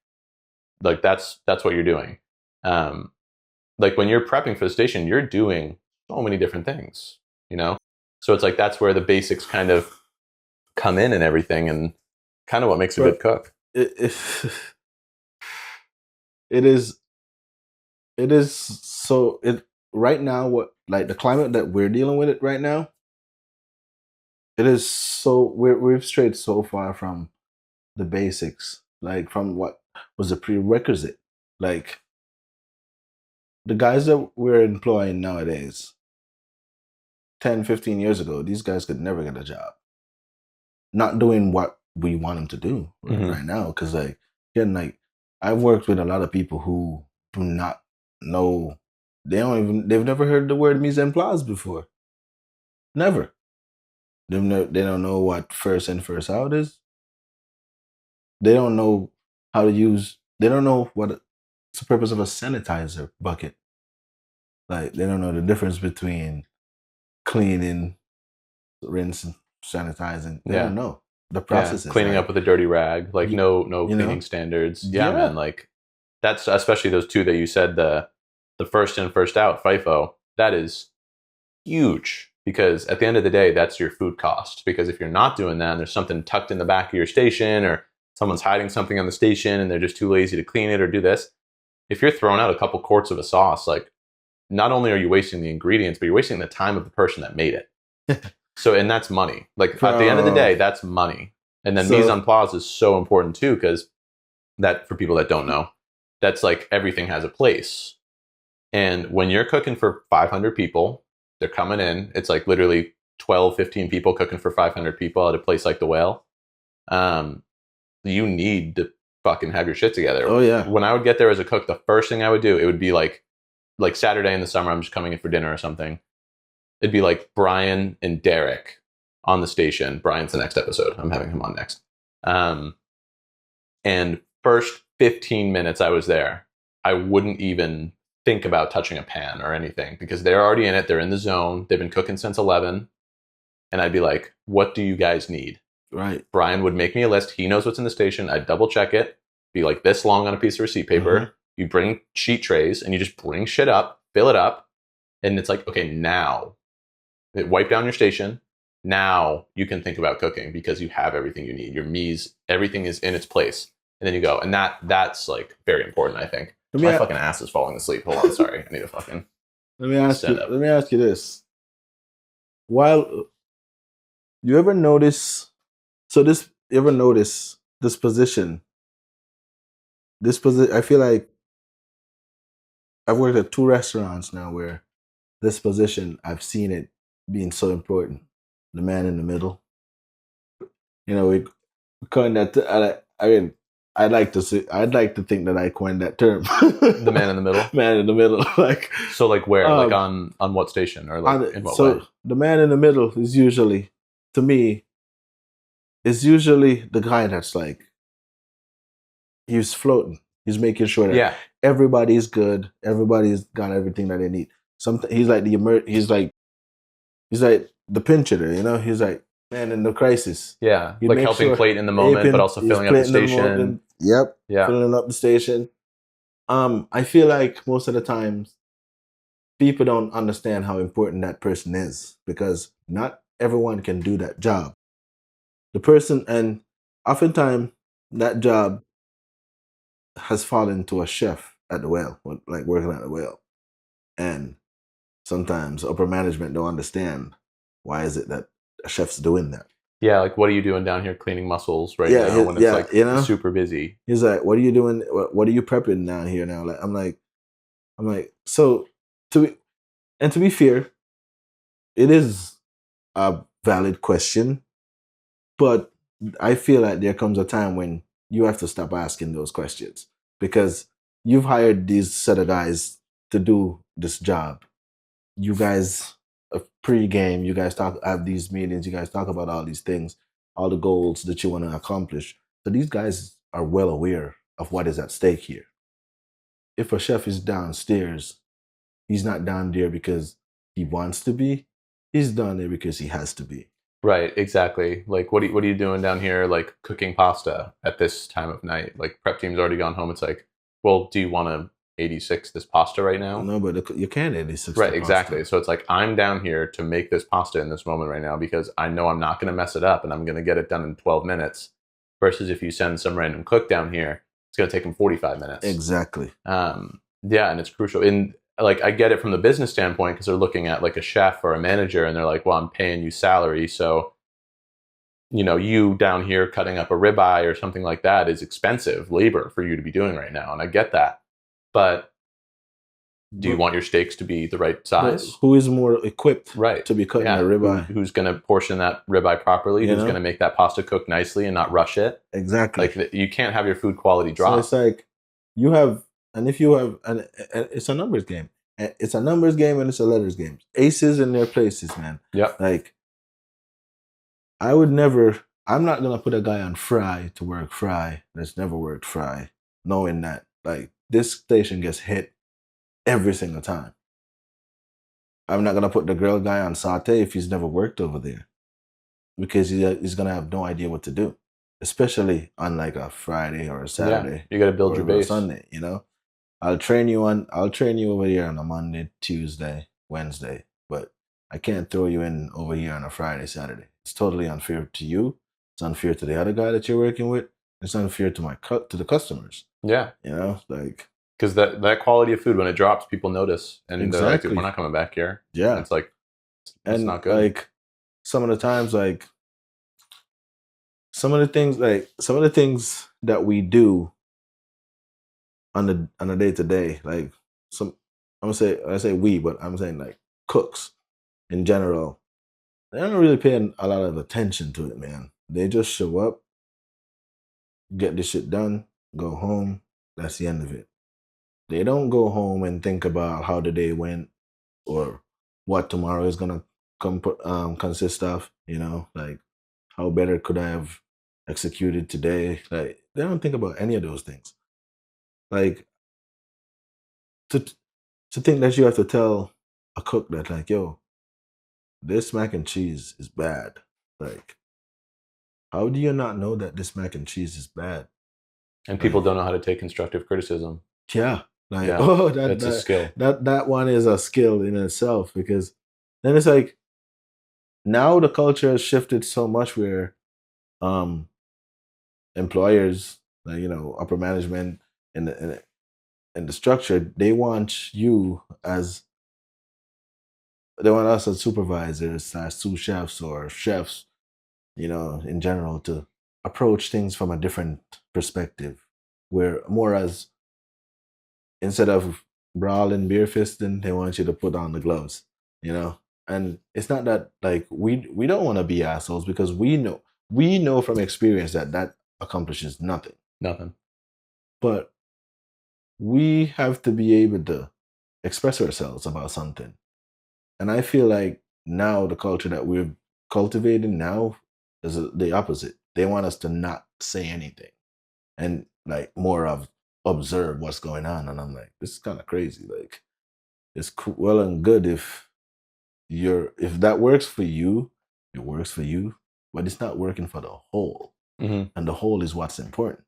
[SPEAKER 1] Like that's what you're doing. Like when you're prepping for the station, you're doing so many different things, So it's like that's where the basics kind of come in and everything, and kind of what makes a good cook.
[SPEAKER 2] It is so right now, what, like the climate that we're dealing with it right now, it is so we've strayed so far from the basics, like from what was a prerequisite. Like the guys that we're employing nowadays, 10, 15 years ago, these guys could never get a job. Not doing what we want them to do right now. Because, like, again, like, I've worked with a lot of people who do not know, they've never heard the word mise en place before. Never. They don't know what first in, first out is. They don't know how to use, they don't know what's the purpose of a sanitizer bucket. Like, they don't know the difference between cleaning, rinsing, sanitizing. They don't know the processes.
[SPEAKER 1] Cleaning
[SPEAKER 2] like,
[SPEAKER 1] up with a dirty rag, like no cleaning standards. Yeah, man. Like, that's especially those two that you said, the first in, first out, FIFO. That is huge, because at the end of the day, that's your food cost. Because if you're not doing that, and there's something tucked in the back of your station, or someone's hiding something on the station and they're just too lazy to clean it or do this, if you're throwing out a couple quarts of a sauce, like, not only are you wasting the ingredients, but you're wasting the time of the person that made it. So, and that's money. Like, at the end of the day, that's money. And then mise en place is so important too, because that, for people that don't know, that's like, everything has a place. And when you're cooking for 500 people, they're coming in, it's like literally 12, 15 people cooking for 500 people at a place like the Whale. You need to fucking have your shit together.
[SPEAKER 2] Oh, yeah.
[SPEAKER 1] When I would get there as a cook, the first thing I would do, it would be like Saturday in the summer, I'm just coming in for dinner or something. It'd be like Brian and Derek on the station. Brian's the next episode. I'm having him on next. And first 15 minutes I was there, I wouldn't even think about touching a pan or anything, because they're already in it. They're in the zone. They've been cooking since 11. And I'd be like, what do you guys need?
[SPEAKER 2] Right.
[SPEAKER 1] Brian would make me a list. He knows what's in the station. I'd double check it. Be like this long on a piece of receipt paper. You bring sheet trays and you just bring shit up, fill it up. And it's like, okay, now wipe down your station. Now you can think about cooking, because you have everything you need. Your mise, everything is in its place. And then you go. And that's like very important, I think. My fucking ass is falling asleep. Hold on, sorry. I need to fucking
[SPEAKER 2] let me ask you this. While you ever notice this position? I feel like I've worked at 2 restaurants now where this position, I've seen it being so important. The man in the middle. You know, we coined that. I'd like to think that I coined that term.
[SPEAKER 1] The man in the middle.
[SPEAKER 2] Man in the middle. Like,
[SPEAKER 1] so, like, where? Like on what station, or like in what way?
[SPEAKER 2] The man in the middle is usually, to me, the guy that's like, he's floating. He's making sure that everybody's good. Everybody's got everything that they need. He's like the pinch hitter, you know? He's like, man, in the crisis.
[SPEAKER 1] Yeah. Like helping plate in the moment, but also filling up the station.
[SPEAKER 2] Yep. Yeah. Filling up the station. I feel like most of the times people don't understand how important that person is, because not everyone can do that job. The person, and oftentimes that job has fallen to a chef at the Whale, like working at the Whale. And sometimes upper management don't understand why is it that a chef's doing that.
[SPEAKER 1] Yeah, like, what are you doing down here cleaning mussels now when it's like, you know, super busy?
[SPEAKER 2] He's like, what are you doing? What are you prepping down here now? Like, I'm like, so to be fair, it is a valid question, but I feel like there comes a time when you have to stop asking those questions, because you've hired these set of guys to do this job. You guys, pre-game, you guys have these meetings, you guys talk about all these things, all the goals that you want to accomplish. So these guys are well aware of what is at stake here. If a chef is downstairs, he's not down there because he wants to be. He's down there because he has to be.
[SPEAKER 1] Right, exactly. Like, what are you doing down here, like cooking pasta at this time of night? Like, prep team's already gone home. It's like, well, do you want to 86 this pasta right now?
[SPEAKER 2] No, but you can't 86
[SPEAKER 1] right, exactly. So it's like, I'm down here to make this pasta in this moment right now, because I know I'm not going to mess it up and I'm going to get it done in 12 minutes. Versus if you send some random cook down here, it's going to take them 45 minutes.
[SPEAKER 2] Exactly.
[SPEAKER 1] Yeah, and it's crucial. And like, I get it from the business standpoint, because they're looking at like a chef or a manager and they're like, well, I'm paying you salary. So, you know, you down here cutting up a ribeye or something like that is expensive labor for you to be doing right now. And I get that. But Do you want your steaks to be the right
[SPEAKER 2] But
[SPEAKER 1] size?
[SPEAKER 2] who is more equipped
[SPEAKER 1] Right.
[SPEAKER 2] to be cutting
[SPEAKER 1] Yeah.
[SPEAKER 2] a ribeye?
[SPEAKER 1] Who's going to portion that ribeye properly?
[SPEAKER 2] You
[SPEAKER 1] Who's
[SPEAKER 2] know?
[SPEAKER 1] going to make that pasta cook nicely and not rush it?
[SPEAKER 2] Exactly.
[SPEAKER 1] Like you can't have your food quality drop.
[SPEAKER 2] So it's like you have, and if you have, and it's a numbers game. It's a numbers game and it's a letters game. Aces in their places, man.
[SPEAKER 1] Yeah.
[SPEAKER 2] Like I would never. I'm not gonna put a guy on fry to work fry that's never worked fry, knowing that like this station gets hit every single time. I'm not gonna put the grill guy on saute if he's never worked over there, because he's gonna have no idea what to do, especially on like a Friday or a Saturday.
[SPEAKER 1] You got to build
[SPEAKER 2] or
[SPEAKER 1] your
[SPEAKER 2] a
[SPEAKER 1] base.
[SPEAKER 2] Sunday. You know, I'll train you over here on a Monday, Tuesday, Wednesday, but I can't throw you in over here on a Friday, Saturday. It's totally unfair to you. It's unfair to the other guy that you're working with. It's unfair to to the customers.
[SPEAKER 1] Yeah.
[SPEAKER 2] You know, like
[SPEAKER 1] because that quality of food, when it drops, people notice, and they're like,
[SPEAKER 2] exactly.
[SPEAKER 1] "We're not coming back here."
[SPEAKER 2] Yeah,
[SPEAKER 1] it's like
[SPEAKER 2] and
[SPEAKER 1] not good.
[SPEAKER 2] Like some of the times, like some of the things that we do on a day to day, like some I'm gonna say I say we, but I'm saying like cooks in general, they don't really pay a lot of attention to it, man. They just show up, get the shit done, go home. That's the end of it. They don't go home and think about how the day went or what tomorrow is gonna consist of. You know, like how better could I have executed today? Like they don't think about any of those things. Like to think that you have to tell a cook that like, yo, this mac and cheese is bad. Like, how do you not know that this mac and cheese is bad?
[SPEAKER 1] And people don't know how to take constructive criticism.
[SPEAKER 2] Yeah. Like,
[SPEAKER 1] Yeah,
[SPEAKER 2] oh,
[SPEAKER 1] that's a skill.
[SPEAKER 2] That one is a skill in itself, because then it's like now the culture has shifted so much where employers, like, you know, upper management in the structure, they want you as they want us as supervisors, sous chefs or chefs, you know, in general, to approach things from a different perspective, where more as instead of brawling, beer fisting, they want you to put on the gloves, you know. And it's not that like we don't want to be assholes, because we know from experience that that accomplishes nothing.
[SPEAKER 1] Nothing.
[SPEAKER 2] But we have to be able to express ourselves about something. And I feel like now the culture that we're cultivating now is the opposite. They want us to not say anything and like more of observe what's going on. And I'm like, this is kind of crazy. Like, it's well and good if that works for you, it works for you, but it's not working for the whole.
[SPEAKER 1] Mm-hmm.
[SPEAKER 2] And the whole is what's important.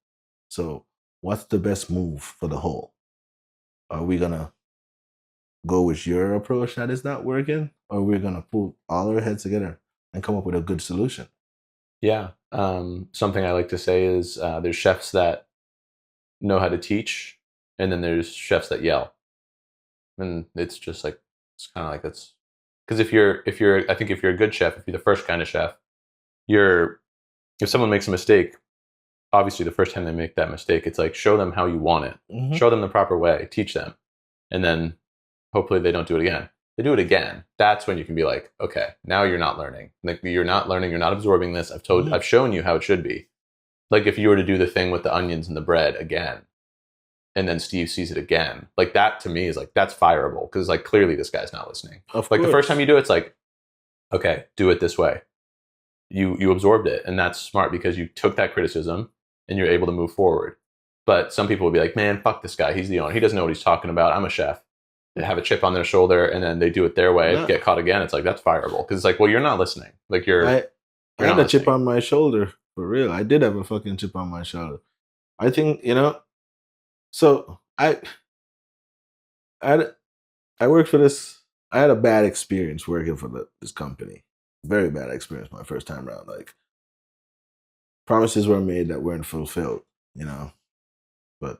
[SPEAKER 2] So what's the best move for the whole? Are we gonna go with your approach that is not working, or we're gonna put all our heads together and come up with a good solution?
[SPEAKER 1] Yeah. Something I like to say is there's chefs that know how to teach, and then there's chefs that yell. And it's just like, it's kind of like that's because I think if you're a good chef, if you're the first kind of chef, if someone makes a mistake, obviously the first time they make that mistake, it's like show them how you want it,
[SPEAKER 2] Mm-hmm.
[SPEAKER 1] show them the proper way, teach them, and then hopefully they don't do it again. They do it again. That's when you can be like, okay, now you're not learning. Like you're not learning. You're not absorbing this. I've shown you how it should be. Like if you were to do the thing with the onions and the bread again, and then Steve sees it again, like that to me is like, that's fireable, because like clearly this guy's not listening. Like the first time you do it, it's like, okay, do it this way. You absorbed it, and that's smart because you took that criticism and you're able to move forward. But some people will be like, man, fuck this guy. He's the owner. He doesn't know what he's talking about. I'm a chef. They have a chip on their shoulder, and then they do it their way, get caught again. It's like, that's fireable, because it's like, well, you're not listening. Like I
[SPEAKER 2] had a chip on my shoulder, for real. I did have a fucking chip on my shoulder. I think, you know, so I worked for this. I had a bad experience working for this company. Very bad experience my first time around. Like, promises were made that weren't fulfilled, you know. But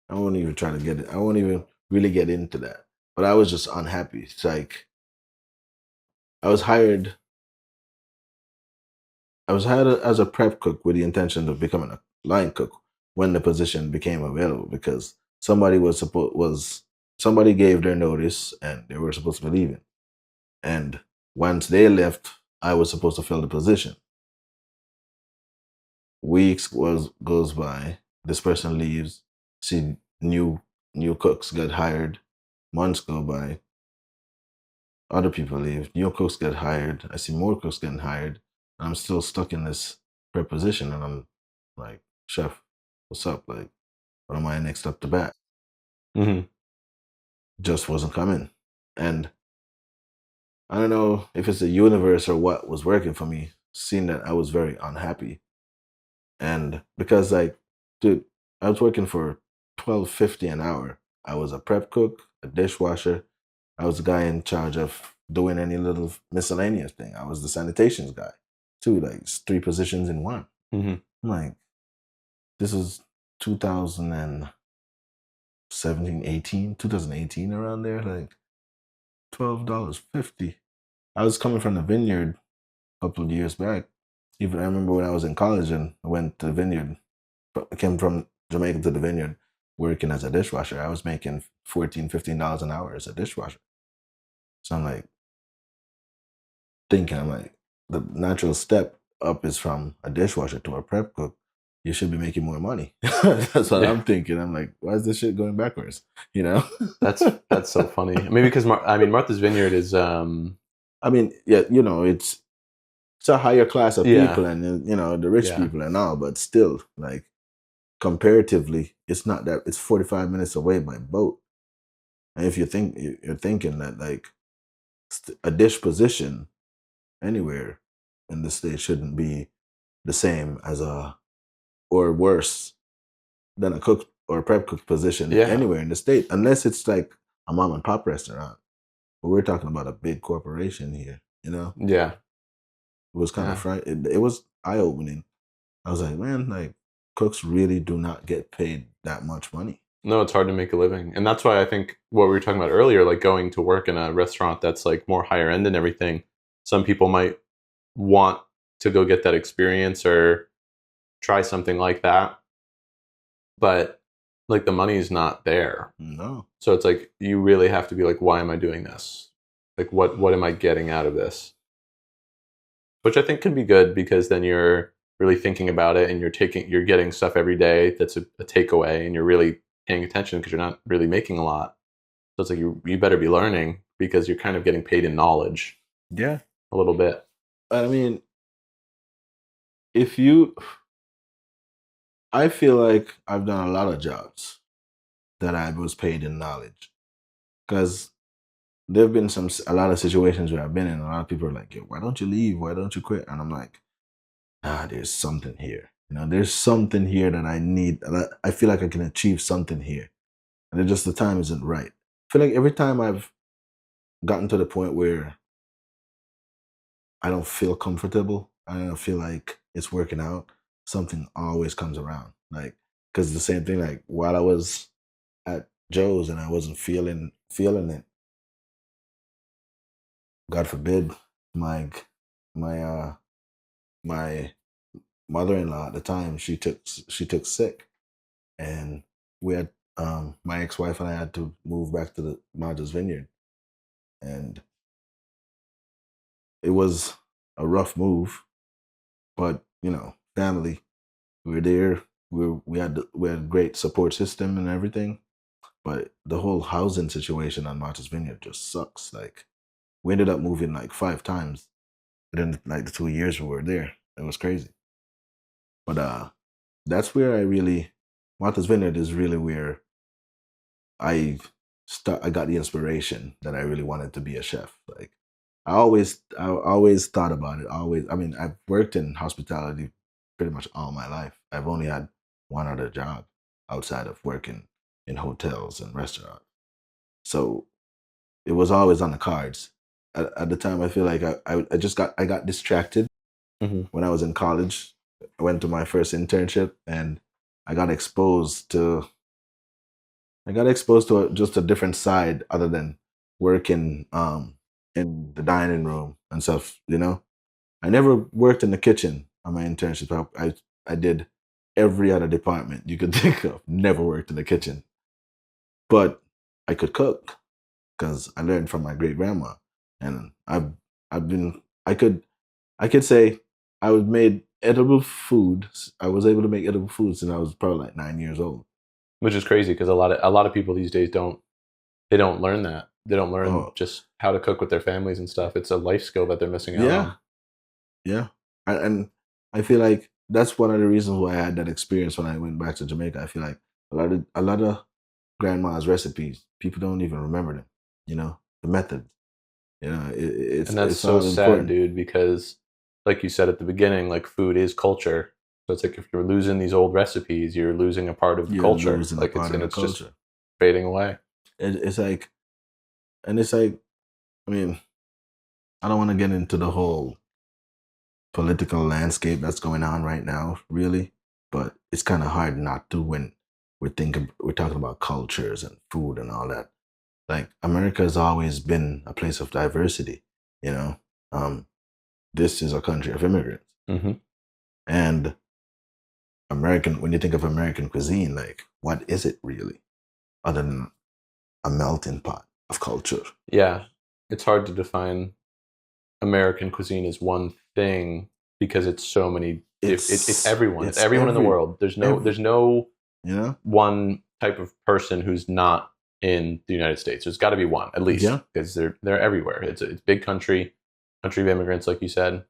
[SPEAKER 2] I won't even try to get it. I won't even really get into that. But I was just unhappy. It's like I was hired as a prep cook with the intention of becoming a line cook when the position became available, because somebody was somebody gave their notice and they were supposed to be leaving. And once they left, I was supposed to fill the position. Weeks goes by, this person leaves, see new cooks get hired, months go by, other people leave, new cooks get hired, I see more cooks getting hired, and I'm still stuck in this preposition, and I'm like, chef, what's up? Like, what am I next up to bat?
[SPEAKER 1] Mm-hmm.
[SPEAKER 2] Just wasn't coming. And I don't know if it's the universe or what was working for me, seeing that I was very unhappy. And because like, dude, I was working for 12.50 an hour. I was a prep cook, a dishwasher. I was the guy in charge of doing any little miscellaneous thing. I was the sanitations guy too, like it's 3 positions in one.
[SPEAKER 1] Mm-hmm.
[SPEAKER 2] I'm like, this is 2017, 18, 2018 around there, like $12.50. I was coming from the vineyard a couple of years back. Even I remember when I was in college and I went to the vineyard. I came from Jamaica to the vineyard working as a dishwasher. I was making $14, $15 an hour as a dishwasher. So I'm like thinking, I'm like, the natural step up is from a dishwasher to a prep cook. You should be making more money. That's what
[SPEAKER 1] Yeah.
[SPEAKER 2] I'm thinking. I'm like, why is this shit going backwards? You know?
[SPEAKER 1] That's so funny. I mean, because Martha's Vineyard is
[SPEAKER 2] I mean, yeah, you know, it's a higher class of
[SPEAKER 1] Yeah.
[SPEAKER 2] people and you know the rich
[SPEAKER 1] Yeah.
[SPEAKER 2] people and all, but still, like comparatively, it's not that. It's 45 minutes away by boat. And if you think you're thinking that like a dish position anywhere in the state shouldn't be the same as a or worse than a cook or prep cook position
[SPEAKER 1] Yeah.
[SPEAKER 2] anywhere in the state, unless it's like a mom and pop restaurant. But we're talking about a big corporation here. You know,
[SPEAKER 1] Yeah.
[SPEAKER 2] it was kind
[SPEAKER 1] Yeah.
[SPEAKER 2] of frightening. It was eye opening. I was like, man, like cooks really do not get paid that much money.
[SPEAKER 1] No, it's hard to make a living. And that's why I think what we were talking about earlier, like going to work in a restaurant that's like more higher end and everything, some people might want to go get that experience or try something like that. But like the money's not there.
[SPEAKER 2] No.
[SPEAKER 1] So it's like you really have to be like, why am I doing this? Like what am I getting out of this? Which I think can be good because then you're really thinking about it and you're getting stuff every day that's a takeaway and you're really paying attention because you're not really making a lot. So it's like you better be learning because you're kind of getting paid in knowledge
[SPEAKER 2] Yeah.
[SPEAKER 1] a little bit.
[SPEAKER 2] I mean, if you, I feel like I've done a lot of jobs that I was paid in knowledge because there have been a lot of situations where I've been in. A lot of people are like, "Yo, why don't you leave? Why don't you quit?" And I'm like, there's something here. You know, there's something here that I need. I feel like I can achieve something here, and it just the time isn't right. I feel like every time I've gotten to the point where I don't feel comfortable, I don't feel like it's working out, something always comes around. Like, because the same thing, like while I was at Joe's and I wasn't feeling it, God forbid, my my mother-in-law at the time, she took sick, and we had my ex-wife and I had to move back to the Martha's Vineyard, and it was a rough move, but you know, family, we were there. We had a great support system and everything, but the whole housing situation on Martha's Vineyard just sucks. Like we ended up moving like 5 times within like the 2 years we were there. It was crazy. But that's where I really Martha's Vineyard is really where I I got the inspiration that I really wanted to be a chef. Like I always thought about it. I mean, I've worked in hospitality pretty much all my life. I've only had one other job outside of working in hotels and restaurants. So it was always on the cards. At the time, I feel like I got distracted
[SPEAKER 1] Mm-hmm.
[SPEAKER 2] when I was in college. I went to my first internship and I got exposed to just a different side other than working in the dining room and stuff, you know. I never worked in the kitchen on my internship. I did every other department you could think of. Never worked in the kitchen. But I could cook because I learned from my great grandma, and I've been I could say I was made edible food. I was able to make edible food since I was probably like 9 years old.
[SPEAKER 1] which is crazy because a lot of people these days don't learn that. They don't learn
[SPEAKER 2] Oh
[SPEAKER 1] just how to cook with their families and stuff. It's a life skill that they're missing out
[SPEAKER 2] yeah,
[SPEAKER 1] on.
[SPEAKER 2] yeah, and I feel like that's one of the reasons why I had that experience when I went back to Jamaica. I feel like a lot of grandma's recipes people don't even remember them. You know the methods. You know
[SPEAKER 1] And that's
[SPEAKER 2] it's
[SPEAKER 1] so
[SPEAKER 2] all
[SPEAKER 1] sad,
[SPEAKER 2] important.
[SPEAKER 1] dude, because like you said at the beginning, like food is culture. So it's like if you're losing these old recipes, you're losing a part of the
[SPEAKER 2] You're
[SPEAKER 1] culture.
[SPEAKER 2] losing a
[SPEAKER 1] Like
[SPEAKER 2] part of the
[SPEAKER 1] it's just
[SPEAKER 2] culture.
[SPEAKER 1] fading away.
[SPEAKER 2] It's like and it's like I mean I don't want to get into the whole political landscape that's going on right now, really. But it's kind of hard not to when we're talking about cultures and food and all that. Like America has always been a place of diversity, you know. Um, this is a country of immigrants,
[SPEAKER 1] Hmm.
[SPEAKER 2] and American. When you think of American cuisine, like what is it really, other than a melting pot of culture?
[SPEAKER 1] Yeah, it's hard to define American cuisine as one thing because it's so many. It's everyone. It's
[SPEAKER 2] It's
[SPEAKER 1] everyone in the world. There's no
[SPEAKER 2] every
[SPEAKER 1] there's no
[SPEAKER 2] you know
[SPEAKER 1] one type of person who's not in the United States. There's got to be one at least
[SPEAKER 2] yeah.
[SPEAKER 1] because they're everywhere. It's a big country of immigrants, like you said.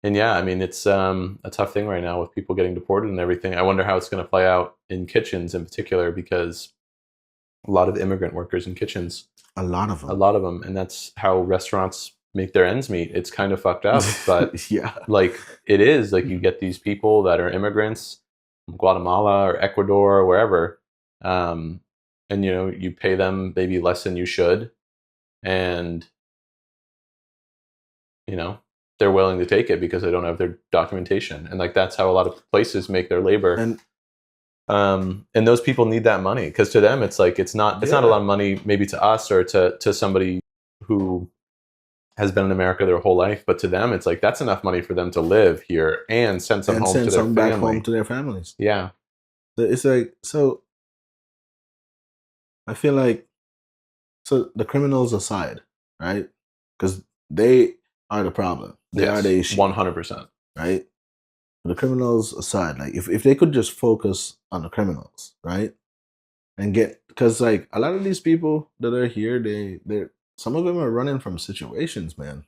[SPEAKER 1] And yeah, I mean it's a tough thing right now with people getting deported and everything. I wonder how it's going to play out in kitchens in particular because a lot of immigrant workers in kitchens,
[SPEAKER 2] A lot of
[SPEAKER 1] a
[SPEAKER 2] them.
[SPEAKER 1] lot of them, and that's how restaurants make their ends meet. It's kind of fucked up, but
[SPEAKER 2] Yeah.
[SPEAKER 1] like it is like you get these people that are immigrants from Guatemala or Ecuador or wherever, um, and you pay them maybe less than you should, and you know they're willing to take it because they don't have their documentation, and like that's how a lot of places make their labor.
[SPEAKER 2] And
[SPEAKER 1] And those people need that money because to them it's like it's not a
[SPEAKER 2] yeah.
[SPEAKER 1] lot of money maybe to us or to somebody who has been in America their whole life, but to them it's like that's enough money for them to live here and send some
[SPEAKER 2] And
[SPEAKER 1] home to
[SPEAKER 2] send
[SPEAKER 1] their
[SPEAKER 2] some back home
[SPEAKER 1] family.
[SPEAKER 2] to their families.
[SPEAKER 1] Yeah.
[SPEAKER 2] So it's like so I feel like so the criminals aside, right? Because they are the problem. They are the
[SPEAKER 1] Yes.
[SPEAKER 2] issue,
[SPEAKER 1] 100%.
[SPEAKER 2] right? The criminals aside, like if they could just focus on the criminals, right? And get because like a lot of these people that are here, they're some of them are running from situations, man.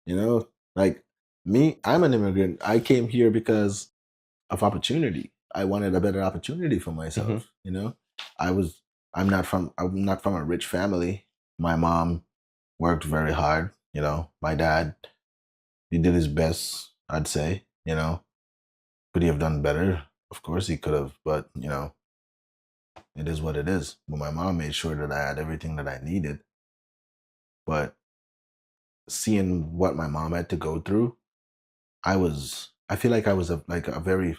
[SPEAKER 2] You know, like me, I'm an immigrant. I came here because of opportunity. I wanted a better opportunity for
[SPEAKER 1] Hmm.
[SPEAKER 2] myself. You know, I was I'm not from a rich family. My mom worked very hard. You know, my dad he did his best. I'd say. You know, could he have done better? Of course he could have, but it is what it is. But my mom made sure that I had everything that I needed. But seeing what my mom had to go through, I feel like I was a very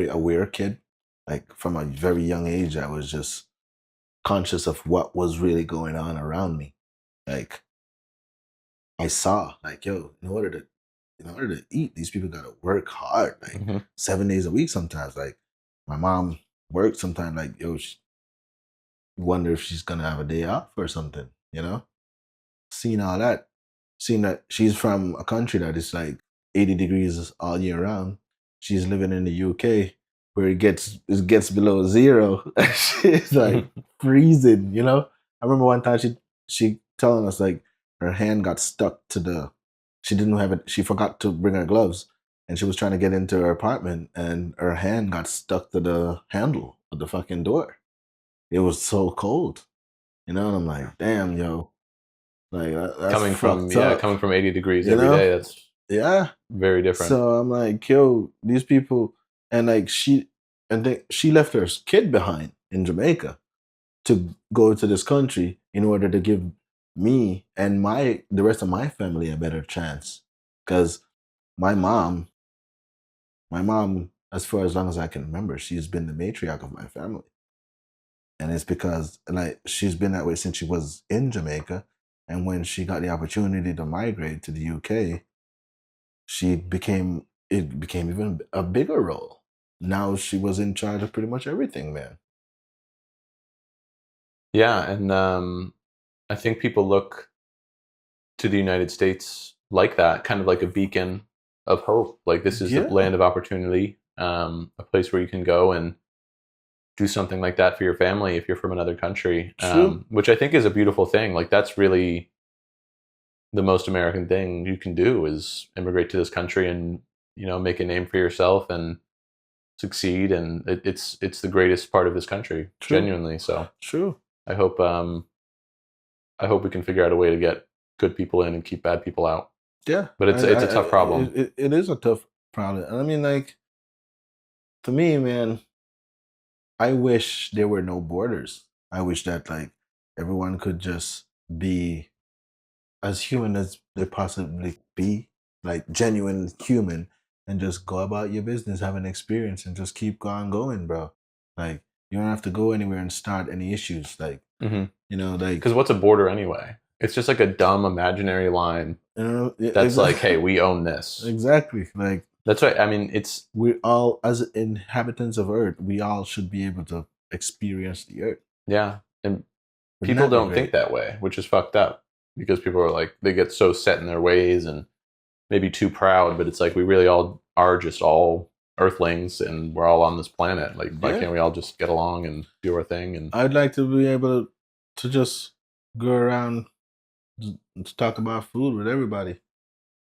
[SPEAKER 2] aware kid. Like from a very young age, I was just conscious of what was really going on around me. Like I saw, like, yo, in order to eat, these people gotta work hard, like
[SPEAKER 1] Hmm.
[SPEAKER 2] 7 days a week sometimes. Like my mom worked sometimes, like, yo, wonder if she's gonna have a day off or something, you know? Seeing all that, seeing that she's from a country that is like 80 degrees all year round. She's living in the UK where it gets below zero. She's like freezing, you know? I remember one time she telling us like her hand got stuck to the she didn't have it, she forgot to bring her gloves and she was trying to get into her apartment and her hand got stuck to the handle of the fucking door. It was so cold, and I'm like, damn, yo, like that's
[SPEAKER 1] coming from
[SPEAKER 2] fucked
[SPEAKER 1] yeah,
[SPEAKER 2] up,
[SPEAKER 1] coming from 80 degrees
[SPEAKER 2] you
[SPEAKER 1] every
[SPEAKER 2] know?
[SPEAKER 1] day, that's
[SPEAKER 2] Yeah.
[SPEAKER 1] very different.
[SPEAKER 2] So I'm like, yo, these people, and like she left her kid behind in Jamaica to go to this country in order to give me and the rest of my family a better chance. Because my mom, my mom, as far as long as I can remember, she's been the matriarch of my family. And it's because like she's been that way since she was in Jamaica. And when she got the opportunity to migrate to the UK, it became even a bigger role. Now she was in charge of pretty much everything, man.
[SPEAKER 1] Yeah, and I think people look to the United States like that, kind of like a beacon of hope. Like this is the
[SPEAKER 2] Yeah,
[SPEAKER 1] land of opportunity, a place where you can go and do something like that for your family if you're from another country,
[SPEAKER 2] true.
[SPEAKER 1] which I think is a beautiful thing. Like that's really the most American thing you can do is immigrate to this country and make a name for yourself and succeed. And it's the greatest part of this country,
[SPEAKER 2] True.
[SPEAKER 1] genuinely. So
[SPEAKER 2] True.
[SPEAKER 1] I hope I hope we can figure out a way to get good people in and keep bad people out.
[SPEAKER 2] Yeah.
[SPEAKER 1] But it's a tough problem.
[SPEAKER 2] It is a tough problem. And I mean, like, to me, man, I wish there were no borders. I wish that, like, everyone could just be as human as they possibly be, like, genuine human, and just go about your business, have an experience, and just keep on going, bro. Like, you don't have to go anywhere and start any issues. Like,
[SPEAKER 1] Mm-hmm.
[SPEAKER 2] like,
[SPEAKER 1] Because what's a border anyway? It's just like a dumb imaginary line that's like,
[SPEAKER 2] exactly.
[SPEAKER 1] hey, we own this.
[SPEAKER 2] Exactly. Like,
[SPEAKER 1] That's right. I mean, it's
[SPEAKER 2] we all, as inhabitants of Earth, we all should be able to experience the Earth.
[SPEAKER 1] yeah, and
[SPEAKER 2] Wouldn't
[SPEAKER 1] people
[SPEAKER 2] that be
[SPEAKER 1] don't think
[SPEAKER 2] great?
[SPEAKER 1] that way, which is fucked up because people are like they get so set in their ways and maybe too proud. But it's like we really all are just all Earthlings and we're all on this planet. Like, why
[SPEAKER 2] Yeah.
[SPEAKER 1] can't we all just get along and do our thing? And
[SPEAKER 2] I'd like to be able to just go around to talk about food with everybody,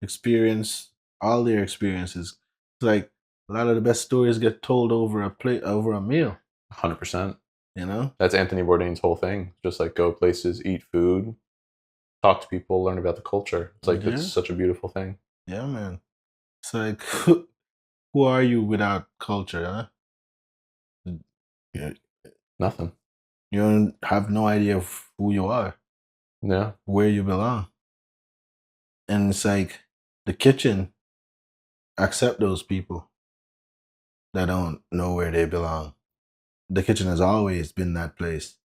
[SPEAKER 2] experience all their experiences. It's like a lot of the best stories get told over a plate, over a meal.
[SPEAKER 1] 100%.
[SPEAKER 2] You know?
[SPEAKER 1] That's Anthony Bourdain's whole thing. Just like go places, eat food, talk to people, learn about the culture. It's like that's
[SPEAKER 2] Yeah.
[SPEAKER 1] such a beautiful thing.
[SPEAKER 2] Yeah, man. It's like, who are you without culture, huh? You
[SPEAKER 1] Nothing.
[SPEAKER 2] you don't have no idea of who you are,
[SPEAKER 1] Yeah.
[SPEAKER 2] where you belong. And it's like the kitchen accept those people that don't know where they belong. The kitchen has always been that place.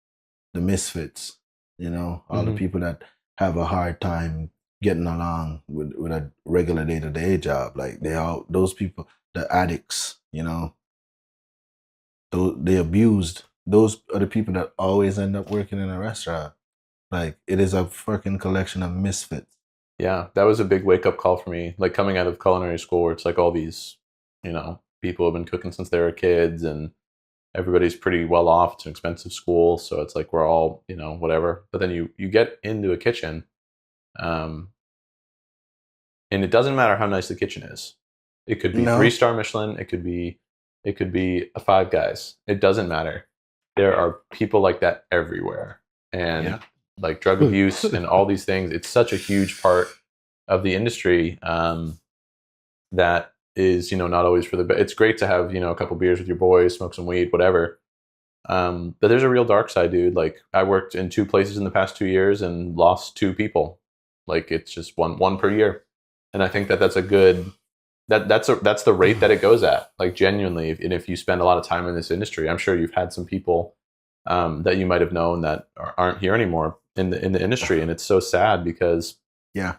[SPEAKER 2] The misfits, all the
[SPEAKER 1] Hmm.
[SPEAKER 2] people that have a hard time getting along with a regular day to day job. Like those people, the addicts, they abused. Those are the people that always end up working in a restaurant. Like it is a fucking collection of misfits.
[SPEAKER 1] Yeah, that was a big wake up call for me. Like coming out of culinary school, where it's like all these, people have been cooking since they were kids, and everybody's pretty well off. It's an expensive school, so it's like we're all, whatever. But then you get into a kitchen, um, and it doesn't matter how nice the kitchen is. It could be
[SPEAKER 2] No,
[SPEAKER 1] 3-star Michelin. It could be a Five Guys. It doesn't matter. There are people like that everywhere, and
[SPEAKER 2] yeah,
[SPEAKER 1] like drug abuse and all these things. It's such a huge part of the industry that is, not always for the best. It's great to have, a couple beers with your boys, smoke some weed, whatever. But there's a real dark side, dude. Like I worked in 2 places in the past 2 years and lost 2 people. Like it's just one per year, and I think that that's a good that's the rate that it goes at. Like genuinely, and if you spend a lot of time in this industry, I'm sure you've had some people that you might have known that aren't here anymore in the industry, and it's so sad because
[SPEAKER 2] yeah.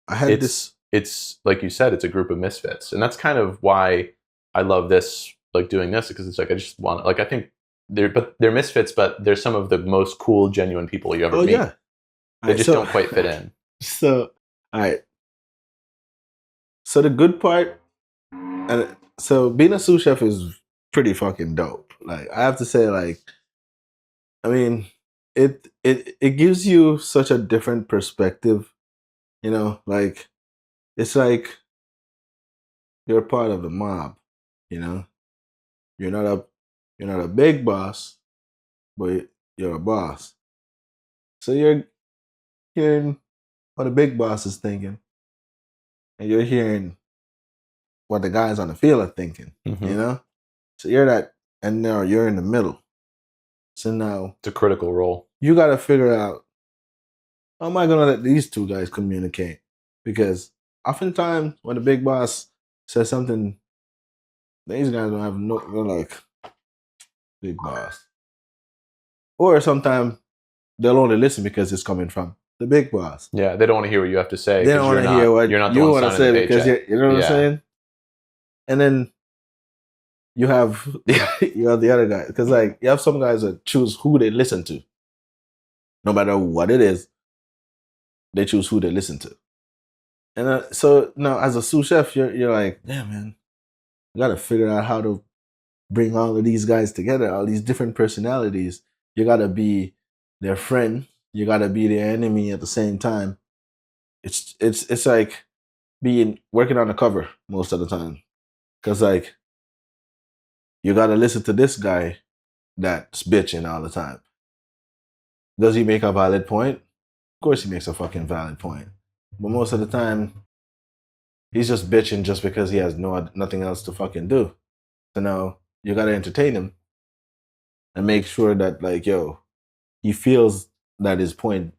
[SPEAKER 2] I had
[SPEAKER 1] it's
[SPEAKER 2] this.
[SPEAKER 1] it's like you said, it's a group of misfits, and that's kind of why I love this, like doing this, because it's like I just want, like I think they're misfits, but they're some of the most cool, genuine people you ever
[SPEAKER 2] Oh
[SPEAKER 1] meet.
[SPEAKER 2] yeah. All
[SPEAKER 1] They
[SPEAKER 2] right,
[SPEAKER 1] just
[SPEAKER 2] so
[SPEAKER 1] don't quite fit in.
[SPEAKER 2] so all right. So the good part, and so being a sous chef is pretty fucking dope. Like I have to say, like I mean, it gives you such a different perspective. Like it's like you're part of the mob. You know, you're not a you're not a big boss, but you're a boss. So you're hearing what the big boss is thinking, and you're hearing what the guys on the field are thinking. You
[SPEAKER 1] Hmm.
[SPEAKER 2] know, so you're that, and now you're in the middle. So now
[SPEAKER 1] It's a critical role.
[SPEAKER 2] you got to figure out, how am I going to let these two guys communicate? Because oftentimes when the big boss says something, these guys don't have no, they're like, big boss. Or sometimes they'll only listen because it's coming from the big boss.
[SPEAKER 1] Yeah, they don't want to hear what you have to say
[SPEAKER 2] They
[SPEAKER 1] because
[SPEAKER 2] don't want to hear
[SPEAKER 1] you're
[SPEAKER 2] what
[SPEAKER 1] not the
[SPEAKER 2] you
[SPEAKER 1] one
[SPEAKER 2] want to
[SPEAKER 1] signing the
[SPEAKER 2] say because
[SPEAKER 1] paycheck.
[SPEAKER 2] you know what I'm
[SPEAKER 1] Yeah,
[SPEAKER 2] saying? And then you have you have the other guy, because like you have some guys that choose who they listen to. no matter what it is, they choose who they listen to. And so now, as a sous chef, you're like, yeah, man, I got to figure out how to bring all of these guys together, all these different personalities. You got to be their friend. You got to be their enemy at the same time. It's like being working on the cover most of the time, because like you got to listen to this guy that's bitching all the time. Does he make a valid point? Of course, he makes a fucking valid point. But most of the time, he's just bitching just because he has nothing else to fucking do. So now you got to entertain him and make sure that, like, yo, he feels that his point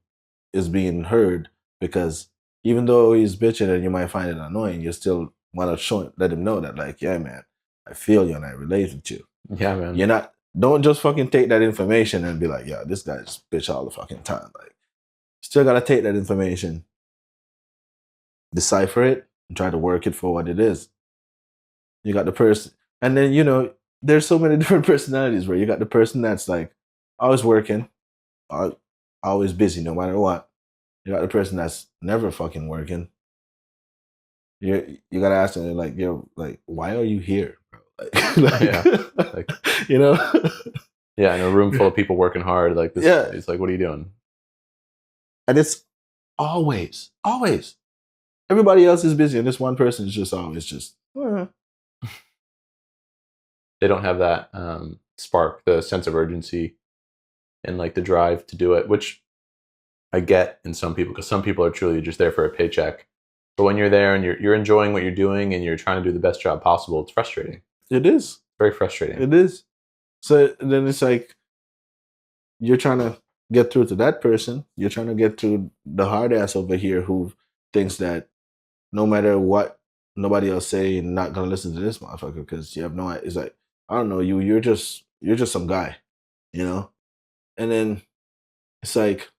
[SPEAKER 2] is being heard, because even though he's bitching and you might find it annoying, you still want to let him know that, like, yeah, man, I feel you and I relate with you.
[SPEAKER 1] Yeah, man.
[SPEAKER 2] Don't just fucking take that information and be like, yeah, this guy's bitch all the fucking time. Like, still got to take that information, decipher it, and try to work it for what it is. You got the person, and then, there's so many different personalities where you got the person that's like always working, always busy no matter what. You got the person that's never fucking working. You gotta ask them, like, yo, like, why are you here, bro? Like,
[SPEAKER 1] Yeah, in a room full of people working hard, like this. Yeah. It's like, what are you doing?
[SPEAKER 2] And it's always everybody else is busy, and this one person is just always just.
[SPEAKER 1] They don't have that spark, the sense of urgency, and like the drive to do it, which I get in some people, because some people are truly just there for a paycheck. But when you're there and you're enjoying what you're doing and you're trying to do the best job possible, it's frustrating.
[SPEAKER 2] It is
[SPEAKER 1] very frustrating.
[SPEAKER 2] It is. So then it's like you're trying to get through to that person. You're trying to get to the hard ass over here who thinks that no matter what nobody else say, you're not gonna listen to this motherfucker because you have no idea. It's like, I don't know, you're just some guy, And then it's like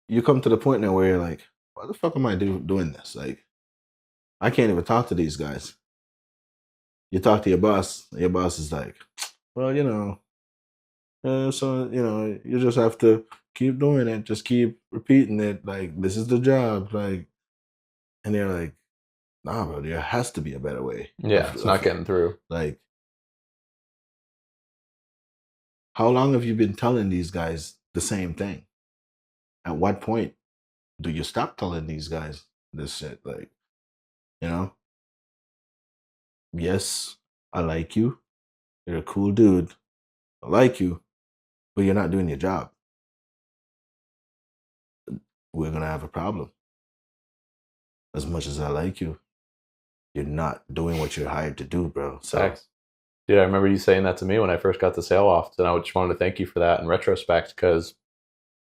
[SPEAKER 2] you come to the point now where you're like, why the fuck am I doing this? Like, I can't even talk to these guys. You talk to your boss is like, well, so, you just have to keep doing it. Just keep repeating it. Like, this is the job. Like, and they're like, nah, bro, there has to be a better way.
[SPEAKER 1] Yeah, it's not getting through.
[SPEAKER 2] Like, how long have you been telling these guys the same thing? At what point do you stop telling these guys this shit? Like, yes, I like you. You're a cool dude. I like you, but you're not doing your job. We're going to have a problem. As much as I like you, you're not doing what you're hired to do, bro. So,
[SPEAKER 1] thanks. Dude, I remember you saying that to me when I first got the sale off, and I just wanted to thank you for that in retrospect, because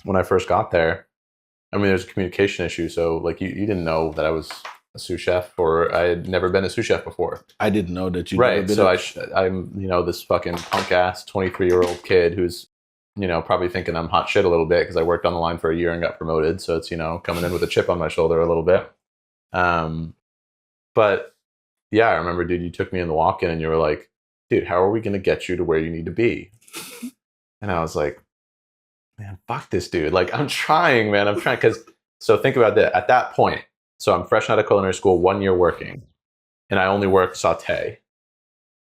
[SPEAKER 1] when I first got there, I mean, there's a communication issue. So, like, you didn't know that I was a sous chef, or I had never been a sous chef before.
[SPEAKER 2] I didn't know that you.
[SPEAKER 1] Right. So I'm, this fucking punk ass 23-year-old kid who's, probably thinking I'm hot shit a little bit because I worked on the line for a year and got promoted. So it's, coming in with a chip on my shoulder a little bit. But yeah, I remember, dude, you took me in the walk-in and you were like, dude, how are we going to get you to where you need to be? And I was like, man, fuck this dude. Like, I'm trying, man. I'm trying. So think about that. At that point, so I'm fresh out of culinary school, 1 year working, and I only worked saute.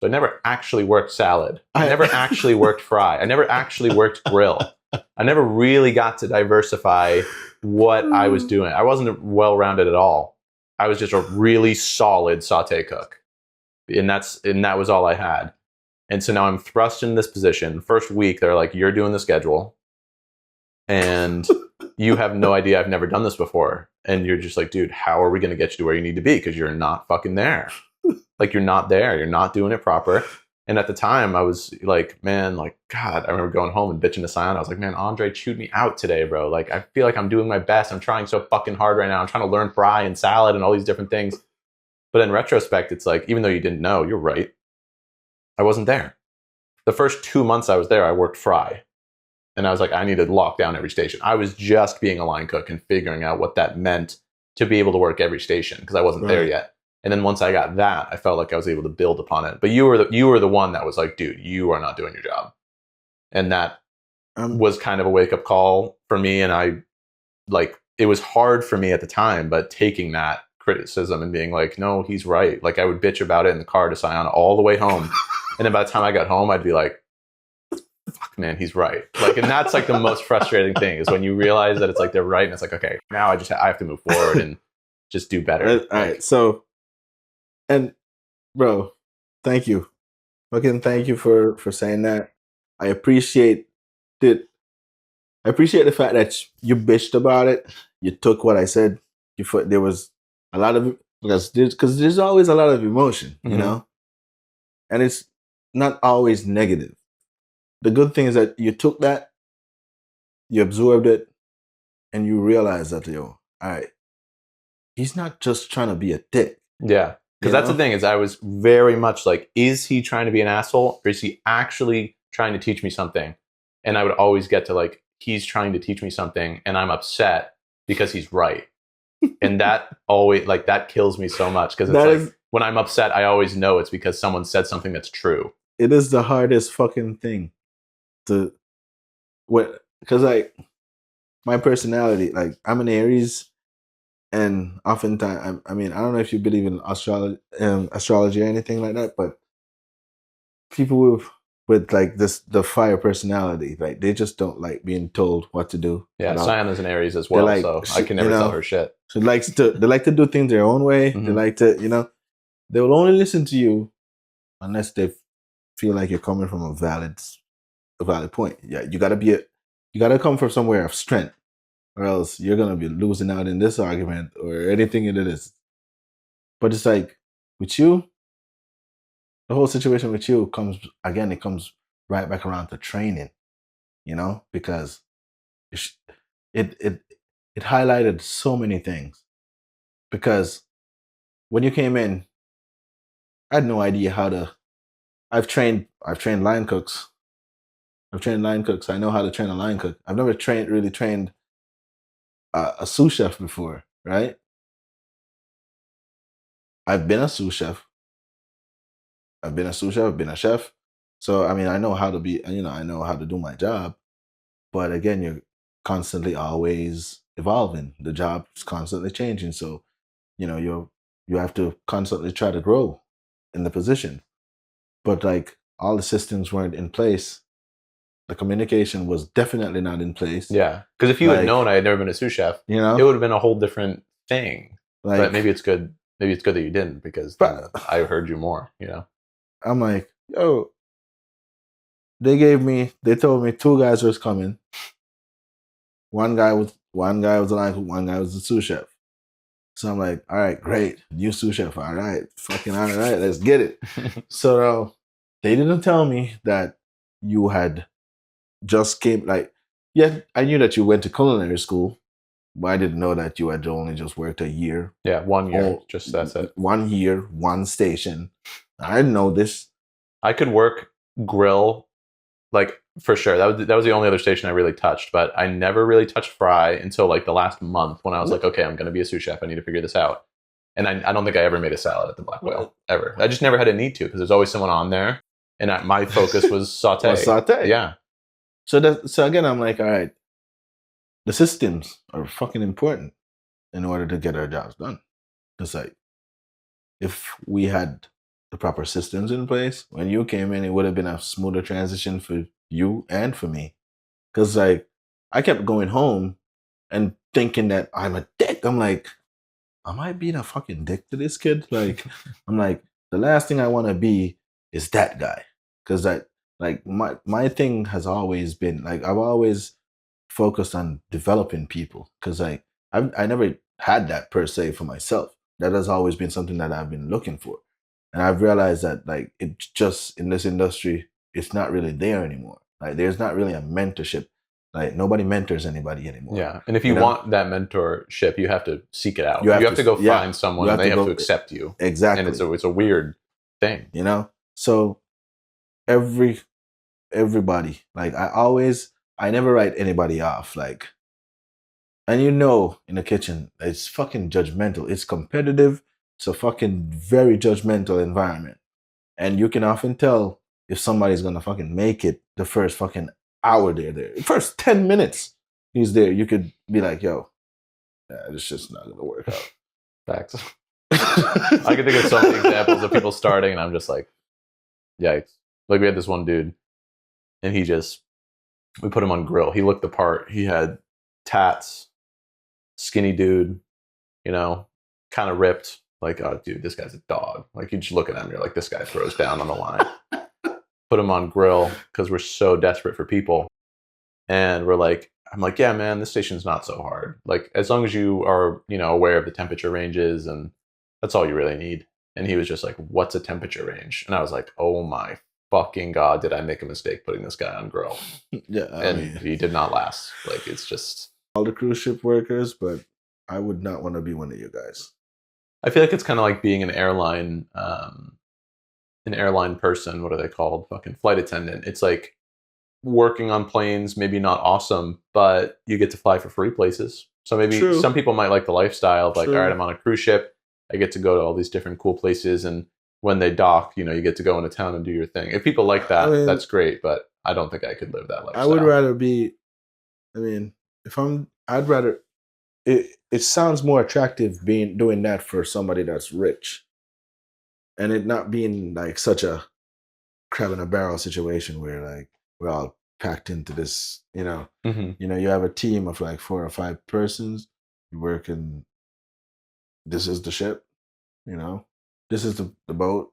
[SPEAKER 1] So I never actually worked salad. I never actually worked fry. I never actually worked grill. I never really got to diversify what I was doing. I wasn't well-rounded at all. I was just a really solid saute cook. And that was all I had. And so now I'm thrust in this position. First week, they're like, you're doing the schedule. And you have no idea, I've never done this before. And you're just like, dude, how are we going to get you to where you need to be? Because you're not fucking there. Like, you're not there. You're not doing it proper. And at the time, I was like, man, like, God, I remember going home and bitching to Sion. I was like, man, Andre chewed me out today, bro. Like, I feel like I'm doing my best. I'm trying so fucking hard right now. I'm trying to learn fry and salad and all these different things. But in retrospect, it's like, even though you didn't know, you're right. I wasn't there. The first 2 months I was there, I worked fry. And I was like, I need to lock down every station. I was just being a line cook and figuring out what that meant to be able to work every station, because I wasn't there yet. And then once I got that, I felt like I was able to build upon it. But you were the one that was like, dude, you are not doing your job. And that was kind of a wake up call for me, and I like it was hard for me at the time, but taking that criticism and being like, no, he's right. Like I would bitch about it in the car to Sion all the way home, and then by the time I got home, I'd be like, fuck, man, he's right. Like, and that's like the most frustrating thing is when you realize that it's like they're right, and it's like, okay, now I have to move forward and just do better.
[SPEAKER 2] All right, so, and bro, thank you, fucking thank you for saying that. I appreciate it. I appreciate the fact that you bitched about it. You took what I said. There was a lot of because there's always a lot of emotion, you know, and it's not always negative. The good thing is that you took that, you absorbed it, and you realize that, yo, all right, he's not just trying to be a dick.
[SPEAKER 1] Yeah. Because that's the thing is I was very much like, is he trying to be an asshole or is he actually trying to teach me something? And I would always get to like, he's trying to teach me something and I'm upset because he's right. And that always like, that kills me so much because it's like, when I'm upset, I always know it's because someone said something that's true.
[SPEAKER 2] It is the hardest fucking thing to, because like my personality, like I'm an Aries. And oftentimes, I mean, I don't know if you believe in astrology or anything like that, but people with like the fire personality, like they just don't like being told what to do.
[SPEAKER 1] Yeah, Sion is an Aries as well, like, so I can never tell her shit.
[SPEAKER 2] They like to do things their own way. They like to, they will only listen to you unless they feel like you're coming from a valid point. Yeah, you gotta come from somewhere of strength. Or else you're gonna be losing out in this argument or anything it is. But it's like with you, the whole situation with you comes right back around to training, because it highlighted so many things. Because when you came in, I had no idea how to. I've trained line cooks. I know how to train a line cook. I've never really trained a sous chef before, right? I've been a sous chef. I've been a chef. So, I mean, I know how to be, I know how to do my job. But again, you're constantly always evolving. The job is constantly changing. So, you have to constantly try to grow in the position. But like all the systems weren't in place. The communication was definitely not in place.
[SPEAKER 1] Yeah. Because if you had known I had never been a sous chef, it would have been a whole different thing. But maybe it's good. Maybe it's good that you didn't because I heard you more,
[SPEAKER 2] I'm like, yo, they told me two guys was coming. One guy was a line cook, one guy was a sous chef. So I'm like, all right, great. New sous chef. All right. Fucking all right. Let's get it. So they didn't tell me that you had just came, I knew that you went to culinary school, but I didn't know that you had only just worked a year.
[SPEAKER 1] Yeah, 1 year. Just that's it.
[SPEAKER 2] 1 year, one station. I didn't know this.
[SPEAKER 1] I could work grill, like for sure. That was the only other station I really touched, but I never really touched fry until like the last month when I was like, okay, I'm going to be a sous chef. I need to figure this out. And I don't think I ever made a salad at the Black Whale ever. I just never had a need to because there's always someone on there, and my focus was saute.
[SPEAKER 2] Saute.
[SPEAKER 1] Yeah.
[SPEAKER 2] So again, I'm like, all right, the systems are fucking important in order to get our jobs done. It's like, if we had the proper systems in place, when you came in, it would have been a smoother transition for you and for me. Because like, I kept going home and thinking that I'm a dick. I'm like, am I being a fucking dick to this kid? Like, I'm like, the last thing I want to be is that guy. Because my thing has always been like, I've always focused on developing people. Because like, I never had that per se for myself. That has always been something that I've been looking for. And I've realized that like, it just in this industry, it's not really there anymore. Like, there's not really a mentorship. Like, nobody mentors anybody anymore.
[SPEAKER 1] Yeah. And if you want that mentorship, you have to seek it out. You have to go find someone and they have to accept you.
[SPEAKER 2] Exactly.
[SPEAKER 1] And it's a weird thing.
[SPEAKER 2] So everybody, like I never write anybody off. Like, and in the kitchen, it's fucking judgmental. It's competitive. It's a fucking very judgmental environment. And you can often tell if somebody's gonna fucking make it the first fucking hour there. First 10 minutes he's there, you could be like, yo, this shit's not gonna work out.
[SPEAKER 1] Facts. I can think of so many examples of people starting, and I'm just like, yikes. Like we had this one dude, and we put him on grill. He looked the part. He had tats, skinny dude, kind of ripped. Like, oh, dude, this guy's a dog. Like, you just look at him, you're like, this guy throws down on the line. Put him on grill because we're so desperate for people. And I'm like, yeah, man, this station's not so hard. Like, as long as you are, aware of the temperature ranges, and that's all you really need. And he was just like, what's a temperature range? And I was like, oh my fucking God, did I make a mistake putting this guy on grill? Yeah, he did not last. Like, it's just
[SPEAKER 2] all the cruise ship workers, but I would not want to be one of you guys.
[SPEAKER 1] I feel like it's kind of like being an airline person. What are they called? Fucking flight attendant. It's like working on planes, maybe not awesome, but you get to fly for free places. So maybe some people might like the lifestyle of like, all right, I'm on a cruise ship. I get to go to all these different cool places, and when they dock, you get to go into town and do your thing. If people like that, that's great, but I don't think I could live that lifestyle.
[SPEAKER 2] I would rather be, I'd rather, it sounds more attractive doing that for somebody that's rich, and it not being like such a crab in a barrel situation where like we're all packed into this,
[SPEAKER 1] Mm-hmm.
[SPEAKER 2] You have a team of like 4 or 5 persons. You're working. This is the ship, this is the boat.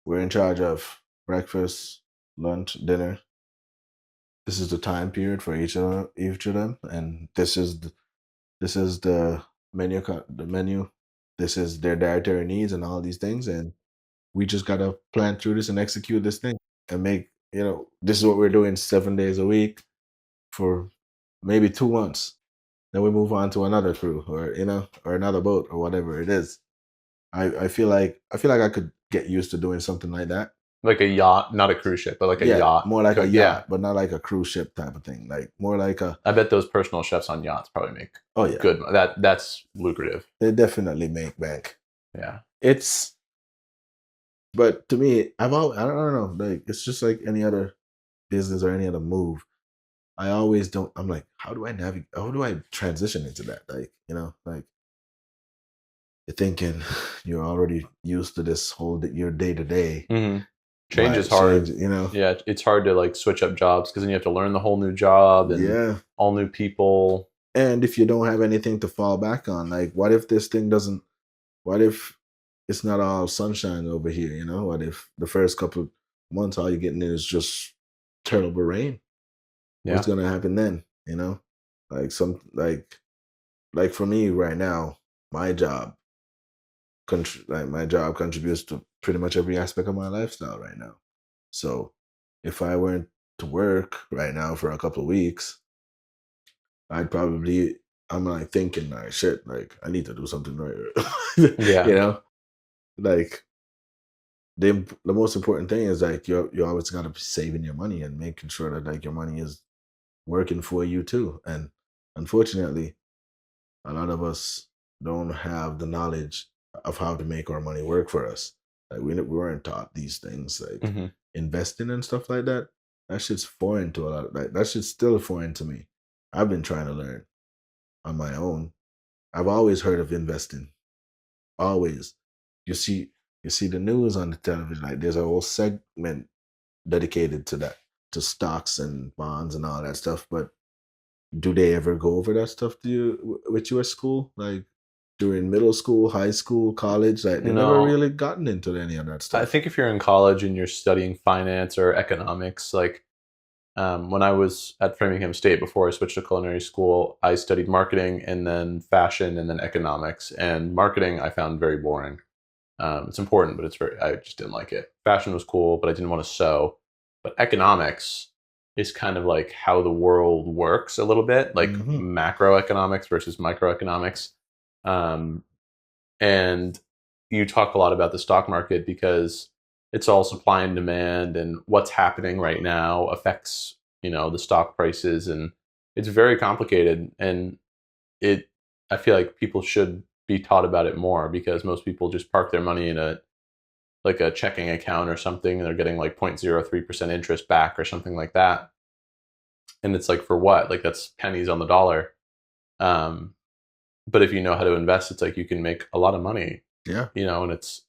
[SPEAKER 2] We're in charge of breakfast, lunch, dinner. This is the time period for each of them, and this is the menu. The menu. This is their dietary needs and all these things, and we just gotta plan through this and execute this thing and make. This is what we're doing 7 days a week for maybe 2 months. Then we move on to another crew, or or another boat, or whatever it is. I feel like I could get used to doing something like that.
[SPEAKER 1] Like a yacht, not a cruise ship, but like a yacht.
[SPEAKER 2] More like a yacht, but not like a cruise ship type of thing. Like more like a.
[SPEAKER 1] I bet those personal chefs on yachts probably make good. That's lucrative.
[SPEAKER 2] They definitely make bank.
[SPEAKER 1] Yeah,
[SPEAKER 2] but to me, I don't know. Like it's just like any other business or any other move. I always don't. I'm like, how do I navigate? How do I transition into that? Like like. You're thinking you're already used to this whole your day to day.
[SPEAKER 1] Change is hard. Yeah, it's hard to like switch up jobs because then you have to learn the whole new job and all new people.
[SPEAKER 2] And if you don't have anything to fall back on, like what if this thing doesn't? What if it's not all sunshine over here? What if the first couple of months all you're getting is just terrible rain? Yeah. What's gonna happen then? Like for me right now, my job contributes to pretty much every aspect of my lifestyle right now. So if I weren't to work right now for a couple of weeks, I'm like thinking like shit, like I need to do something right.
[SPEAKER 1] Yeah.
[SPEAKER 2] Like the most important thing is like you always gotta be saving your money and making sure that like your money is working for you too. And unfortunately, a lot of us don't have the knowledge of how to make our money work for us. Like we weren't taught these things, like investing and stuff like that. That shit's foreign to a lot. That shit's still foreign to me. I've been trying to learn on my own. I've always heard of investing. Always, you see the news on the television. Like there's a whole segment dedicated to that, to stocks and bonds and all that stuff. But do they ever go over that stuff with you at school? Like during middle school, high school, college, like they never really gotten into any of that stuff.
[SPEAKER 1] I think if you're in college and you're studying finance or economics, like when I was at Framingham State before I switched to culinary school, I studied marketing and then fashion and then economics. And marketing I found very boring. It's important, but I just didn't like it. Fashion was cool, but I didn't want to sew. But economics is kind of like how the world works a little bit, like macroeconomics versus microeconomics. And you talk a lot about the stock market because it's all supply and demand, and what's happening right now affects, the stock prices, and it's very complicated. And I feel like people should be taught about it more because most people just park their money in a checking account or something, and they're getting like 0.03% interest back or something like that. and it's like, for what? Like, that's pennies on the dollar. Um, but if you know how to invest, it's like you can make a lot of money.
[SPEAKER 2] Yeah.
[SPEAKER 1] And it's,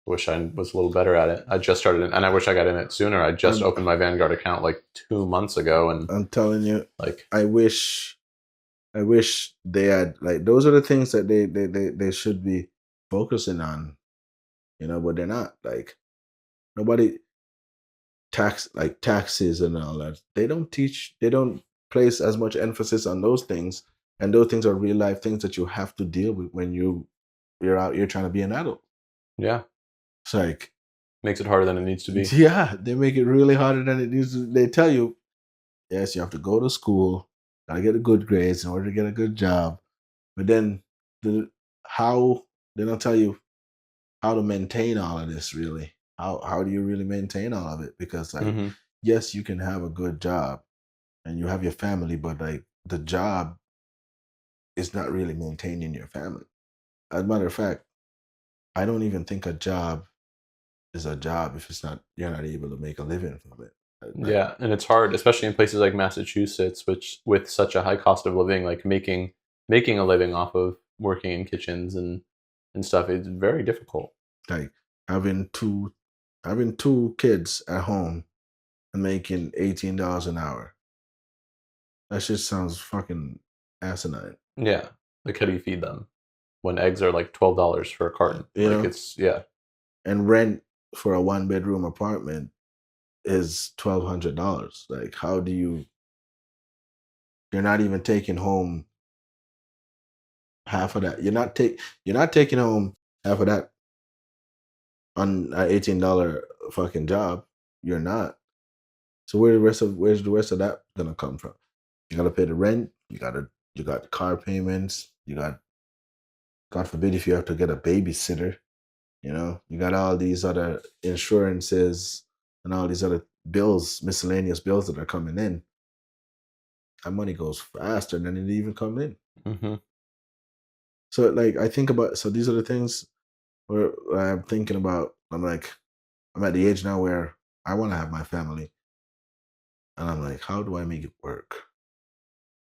[SPEAKER 1] wish I was a little better at it. I just started, and I wish I got in it sooner. I just opened my Vanguard account like 2 months ago, and
[SPEAKER 2] I'm telling you,
[SPEAKER 1] like,
[SPEAKER 2] I wish they had, like, those are the things that they should be focusing on, but they're not. Like, nobody taxes and all that. They don't place as much emphasis on those things, and those things are real life things that you have to deal with when you're out here trying to be an adult.
[SPEAKER 1] yeah,
[SPEAKER 2] It's like,
[SPEAKER 1] makes it harder than it needs to be.
[SPEAKER 2] yeah, they make it really harder than it needs to. They tell you, yes, you have to go to school, gotta get a good grades in order to get a good job. But then how they don't tell you how to maintain all of this really. How do you really maintain all of it? Because, like,
[SPEAKER 1] Mm-hmm.
[SPEAKER 2] yes, you can have a good job and you have your family, but, like, the job is not really maintaining your family. As a matter of fact, I don't even think a job is a job if you're not able to make a living from it.
[SPEAKER 1] Yeah, and it's hard, especially in places like Massachusetts, which with such a high cost of living, like making a living off of working in kitchens and stuff is very difficult.
[SPEAKER 2] Like, having two kids at home and making $18 an hour. That shit sounds fucking asinine.
[SPEAKER 1] Yeah, like, how do you feed them when eggs are like $12 for a carton?
[SPEAKER 2] You
[SPEAKER 1] Like,
[SPEAKER 2] know?
[SPEAKER 1] it's, yeah,
[SPEAKER 2] And rent for a 1-bedroom apartment is $1,200. Like, how do you're not even taking home half of that. You're not taking home half of that on an $18 fucking job. You're not. So where's the rest of that gonna come from? You gotta pay the rent, you got car payments, you got, God forbid if you have to get a babysitter, you got all these other insurances and all these other bills, miscellaneous bills that are coming in. That money goes faster than it even come in.
[SPEAKER 1] mm-hmm.
[SPEAKER 2] So, like, I think about, so these are the things where I'm thinking about. I'm like, I'm at the age now where I want to have my family, and I'm like, how do I make it work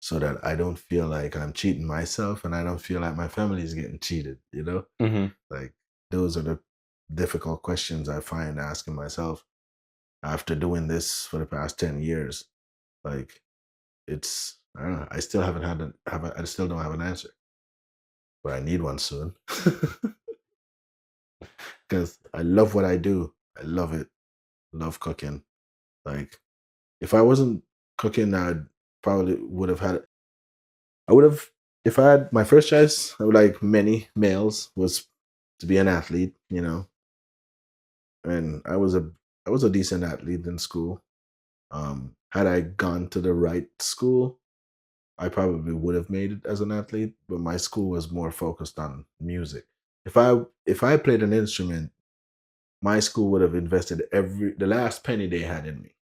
[SPEAKER 2] so that I don't feel like I'm cheating myself and I don't feel like my family is getting cheated?
[SPEAKER 1] Mm-hmm.
[SPEAKER 2] Like, those are the difficult questions I find asking myself after doing this for the past 10 years. Like, I don't know. I still haven't I still don't have an answer, but I need one soon. Because I love what I do. I love it. Love cooking. Like, if I wasn't cooking, I probably would have had. I would have, if I had my first choice, I would, like many males, was to be an athlete. And I was a decent athlete in school. Had I gone to the right school, I probably would have made it as an athlete. But my school was more focused on music. If I played an instrument, my school would have invested the last penny they had in me.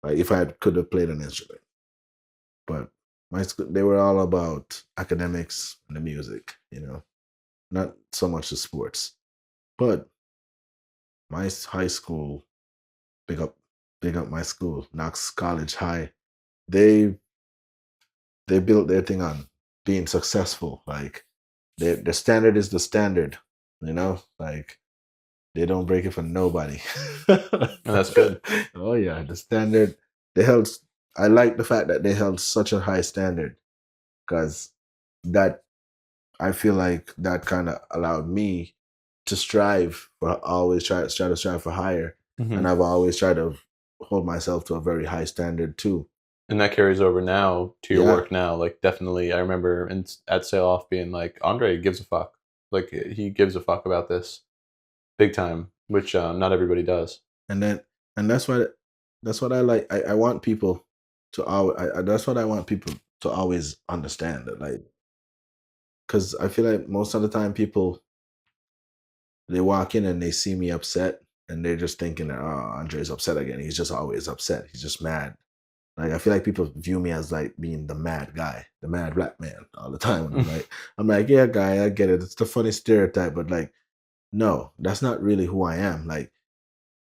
[SPEAKER 2] Like, if I could have played an instrument. But my school, they were all about academics and the music, not so much the sports. But my high school, big up, big up my school, Knox College High. They they built their thing on being successful. Like, the standard is the standard, like, they don't break it for nobody.
[SPEAKER 1] And that's good.
[SPEAKER 2] Oh yeah, the standard. They held. I like the fact that they held such a high standard, because that, I feel like that kind of allowed me to strive for, always try to strive for higher,
[SPEAKER 1] Mm-hmm.
[SPEAKER 2] and I've always tried to hold myself to a very high standard too.
[SPEAKER 1] And that carries over now to your
[SPEAKER 2] Yeah.
[SPEAKER 1] work now. Like, definitely, I remember at Sail Off being like, Andre gives a fuck. Like, he gives a fuck about this big time, which not everybody does.
[SPEAKER 2] And then, and that's what I like. I want people to always. That's what I want people to always understand, that, like, because I feel like most of the time people, they walk in and they see me upset and they're just thinking, oh, Andre's upset again. He's just always upset. He's just mad. Like, I feel like people view me as, like, being the mad guy, the mad black man all the time. And I'm like, yeah, guy, I get it. It's the funny stereotype, but, like, no, that's not really who I am. Like,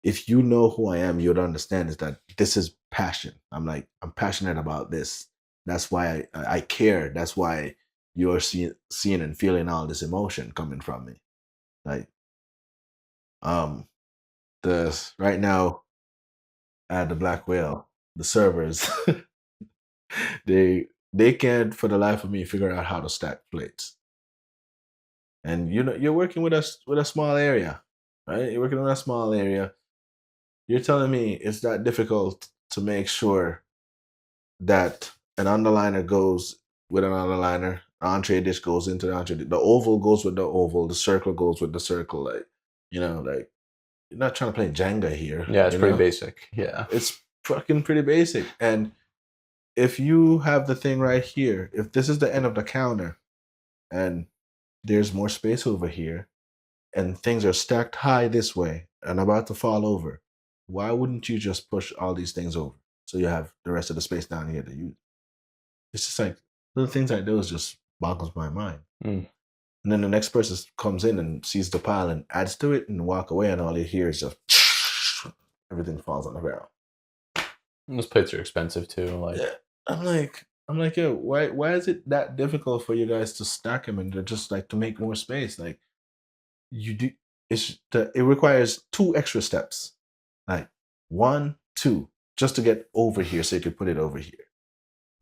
[SPEAKER 2] if you know who I am, you'd understand is that this is passion. I'm passionate about this. That's why I care. That's why you're seeing and feeling all this emotion coming from me. Like um the right now at the Black Whale, the servers they can't for the life of me figure out how to stack plates. And you're working with us with a small area, right? You're working with a small area. You're telling me it's that difficult to make sure that an underliner goes with an underliner, entree dish goes into the entree, the oval goes with the oval, the circle goes with the circle. Like, like you're not trying to play Jenga here.
[SPEAKER 1] Yeah, it's pretty basic. Yeah.
[SPEAKER 2] It's fucking pretty basic. And if you have the thing right here, if this is the end of the counter and there's more space over here and things are stacked high this way and about to fall over, why wouldn't you just push all these things over so you have the rest of the space down here to use? It's just like little things like those just boggles my mind.
[SPEAKER 1] Mm.
[SPEAKER 2] And then the next person comes in and sees the pile and adds to it and walk away, and all you hear is just everything falls on the ground.
[SPEAKER 1] And those plates are expensive too. Like,
[SPEAKER 2] yeah. I'm like, yo, why is it that difficult for you guys to stack them and just like to make more space? Like, you do it requires 2 extra steps, like 1, 2, just to get over here so you could put it over here.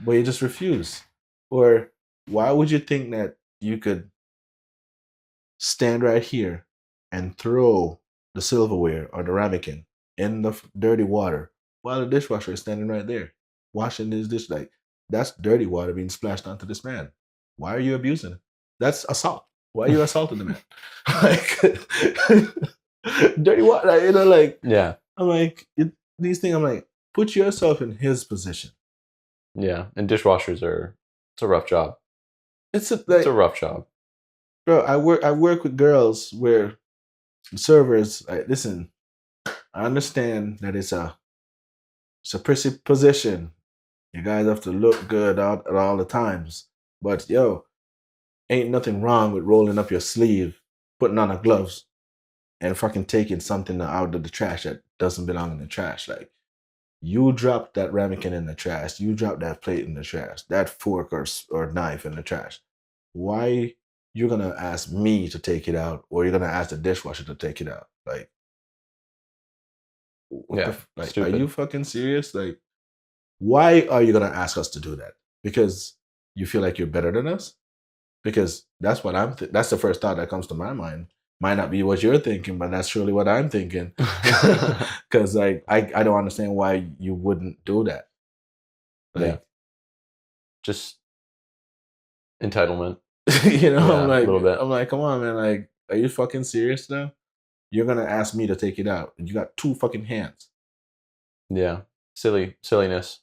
[SPEAKER 2] But you just refuse. Or why would you think that you could stand right here and throw the silverware or the ramekin in the dirty water while the dishwasher is standing right there washing his dish? Like, that's dirty water being splashed onto this man. Why are you abusing it? That's assault. Why are you assaulting the man? Like, dirty water, like,
[SPEAKER 1] yeah.
[SPEAKER 2] I'm like, these things, I'm like, put yourself in his position.
[SPEAKER 1] Yeah, and dishwashers it's a rough job.
[SPEAKER 2] It's a
[SPEAKER 1] rough job.
[SPEAKER 2] Bro, I work with girls where servers, listen, I understand that it's a prissy position. You guys have to look good at all the times. But yo, ain't nothing wrong with rolling up your sleeve, putting on a gloves, and fucking taking something out of the trash that doesn't belong in the trash. Like, you dropped that ramekin in the trash, you dropped that plate in the trash, that fork or knife in the trash. Why you're gonna ask me to take it out, or you're gonna ask the dishwasher to take it out? Like,
[SPEAKER 1] stupid.
[SPEAKER 2] Are you fucking serious? Like, why are you gonna ask us to do that? Because you feel like you're better than us? Because that's what that's the first thought that comes to my mind. Might not be what you're thinking, but that's surely what I'm thinking. Because like I don't understand why you wouldn't do that. Like,
[SPEAKER 1] just entitlement.
[SPEAKER 2] I'm like,
[SPEAKER 1] a little bit.
[SPEAKER 2] I'm like, come on, man. Like, are you fucking serious now? You're gonna ask me to take it out, and you got 2 fucking hands.
[SPEAKER 1] Yeah, silliness.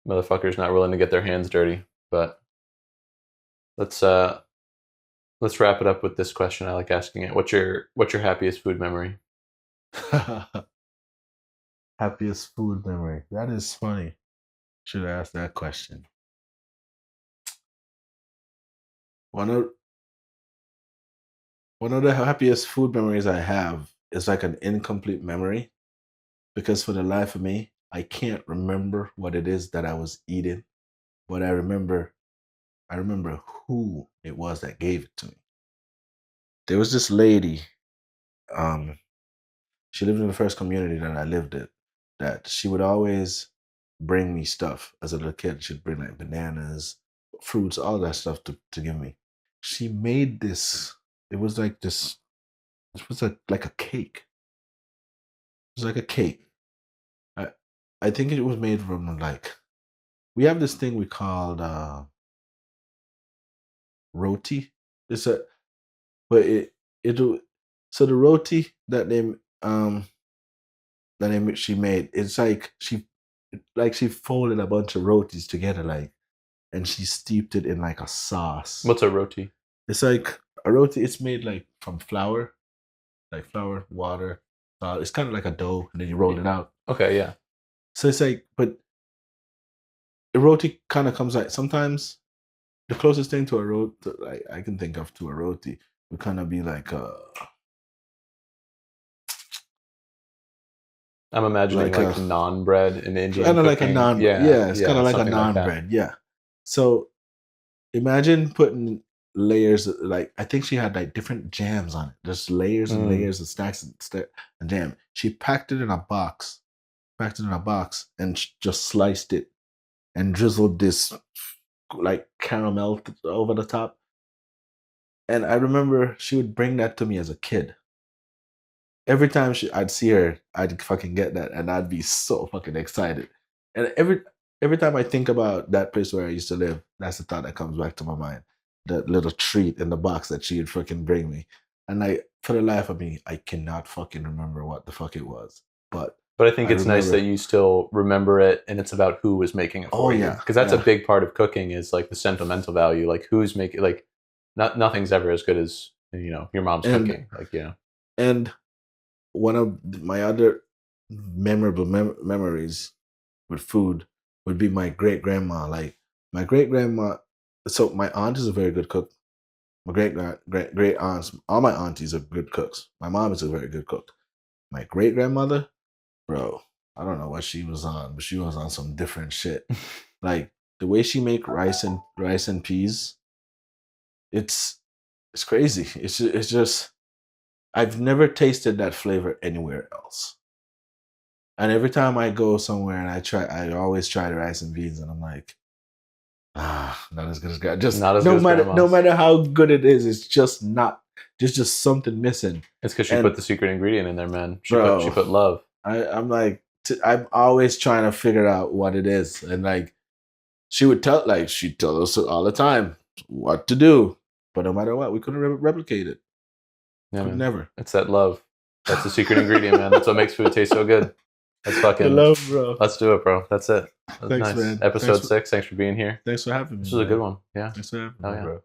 [SPEAKER 1] Motherfuckers not willing to get their hands dirty. But let's wrap it up with this question. I like asking it. What's your happiest food memory?
[SPEAKER 2] Happiest food memory. That is funny. Should ask that question. One of the happiest food memories I have is like an incomplete memory, because for the life of me, I can't remember what it is that I was eating, but I remember who it was that gave it to me. There was this lady, she lived in the first community that I lived in, that she would always bring me stuff as a little kid. She'd bring like bananas, fruits, all that stuff to give me. She made this, it was like this, it was like a cake. It was like a cake. I think it was made from like, we have this thing we called roti. It's a, but so the roti she made, it's like she folded a bunch of rotis together, like, and she steeped it in like a sauce.
[SPEAKER 1] What's a roti?
[SPEAKER 2] It's like a roti. It's made like from flour, water. It's kind of like a dough, and then you roll it out.
[SPEAKER 1] Okay, yeah.
[SPEAKER 2] So it's like, but a roti kind of comes like, sometimes the closest thing to a roti like I can think of to a roti would kind of be like
[SPEAKER 1] I'm imagining like naan bread in Indian
[SPEAKER 2] kind of like a
[SPEAKER 1] cooking.
[SPEAKER 2] naan. Yeah, it's kind of like a
[SPEAKER 1] something
[SPEAKER 2] naan
[SPEAKER 1] that.
[SPEAKER 2] bread. Yeah. So imagine putting layers like I think she had like different jams on it. Just layers and layers of stacks and jam. She packed it in a box, and just sliced it and drizzled this like caramel over the top. And I remember she would bring that to me as a kid. Every time I'd see her, I'd fucking get that, and I'd be so fucking excited. And every time I think about that place where I used to live, that's the thought that comes back to my mind. That little treat in the box that she'd fucking bring me, and for the life of me, I cannot fucking remember what the fuck it was. But
[SPEAKER 1] I think it's nice that you still remember it, and it's about who was making it for you. Because that's a big part of cooking is like the sentimental value, like who's making. Like, nothing's ever as good as your mom's cooking. Like
[SPEAKER 2] and one of my other memorable memories with food would be my great grandma. Like my great grandma. So my aunt is a very good cook. My great aunts, all my aunties are good cooks. My mom is a very good cook. My great grandmother, bro, I don't know what she was on, but she was on some different shit. Like the way she make rice and peas, it's crazy. It's just I've never tasted that flavor anywhere else. And every time I go somewhere and I always try the rice and beans, and I'm like, not as good as God. Just
[SPEAKER 1] not as good as grandma's.
[SPEAKER 2] No matter how good it is, it's just not. There's just something missing.
[SPEAKER 1] It's because she put the secret ingredient in there, man. She put love.
[SPEAKER 2] I'm like, I'm always trying to figure out what it is, and like, she'd tell us all the time what to do, but no matter what, we couldn't replicate it.
[SPEAKER 1] Yeah,
[SPEAKER 2] never.
[SPEAKER 1] It's that love. That's the secret ingredient, man. That's what makes food taste so good. That's fucking
[SPEAKER 2] love, bro.
[SPEAKER 1] Let's do it, bro. That's it. That's
[SPEAKER 2] Thanks,
[SPEAKER 1] nice.
[SPEAKER 2] man.
[SPEAKER 1] Episode 6. Thanks for being here.
[SPEAKER 2] Thanks for having me.
[SPEAKER 1] This was a good one. Yeah.
[SPEAKER 2] Thanks for having me, bro.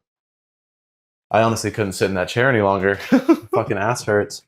[SPEAKER 1] I honestly couldn't sit in that chair any longer. Fucking ass hurts.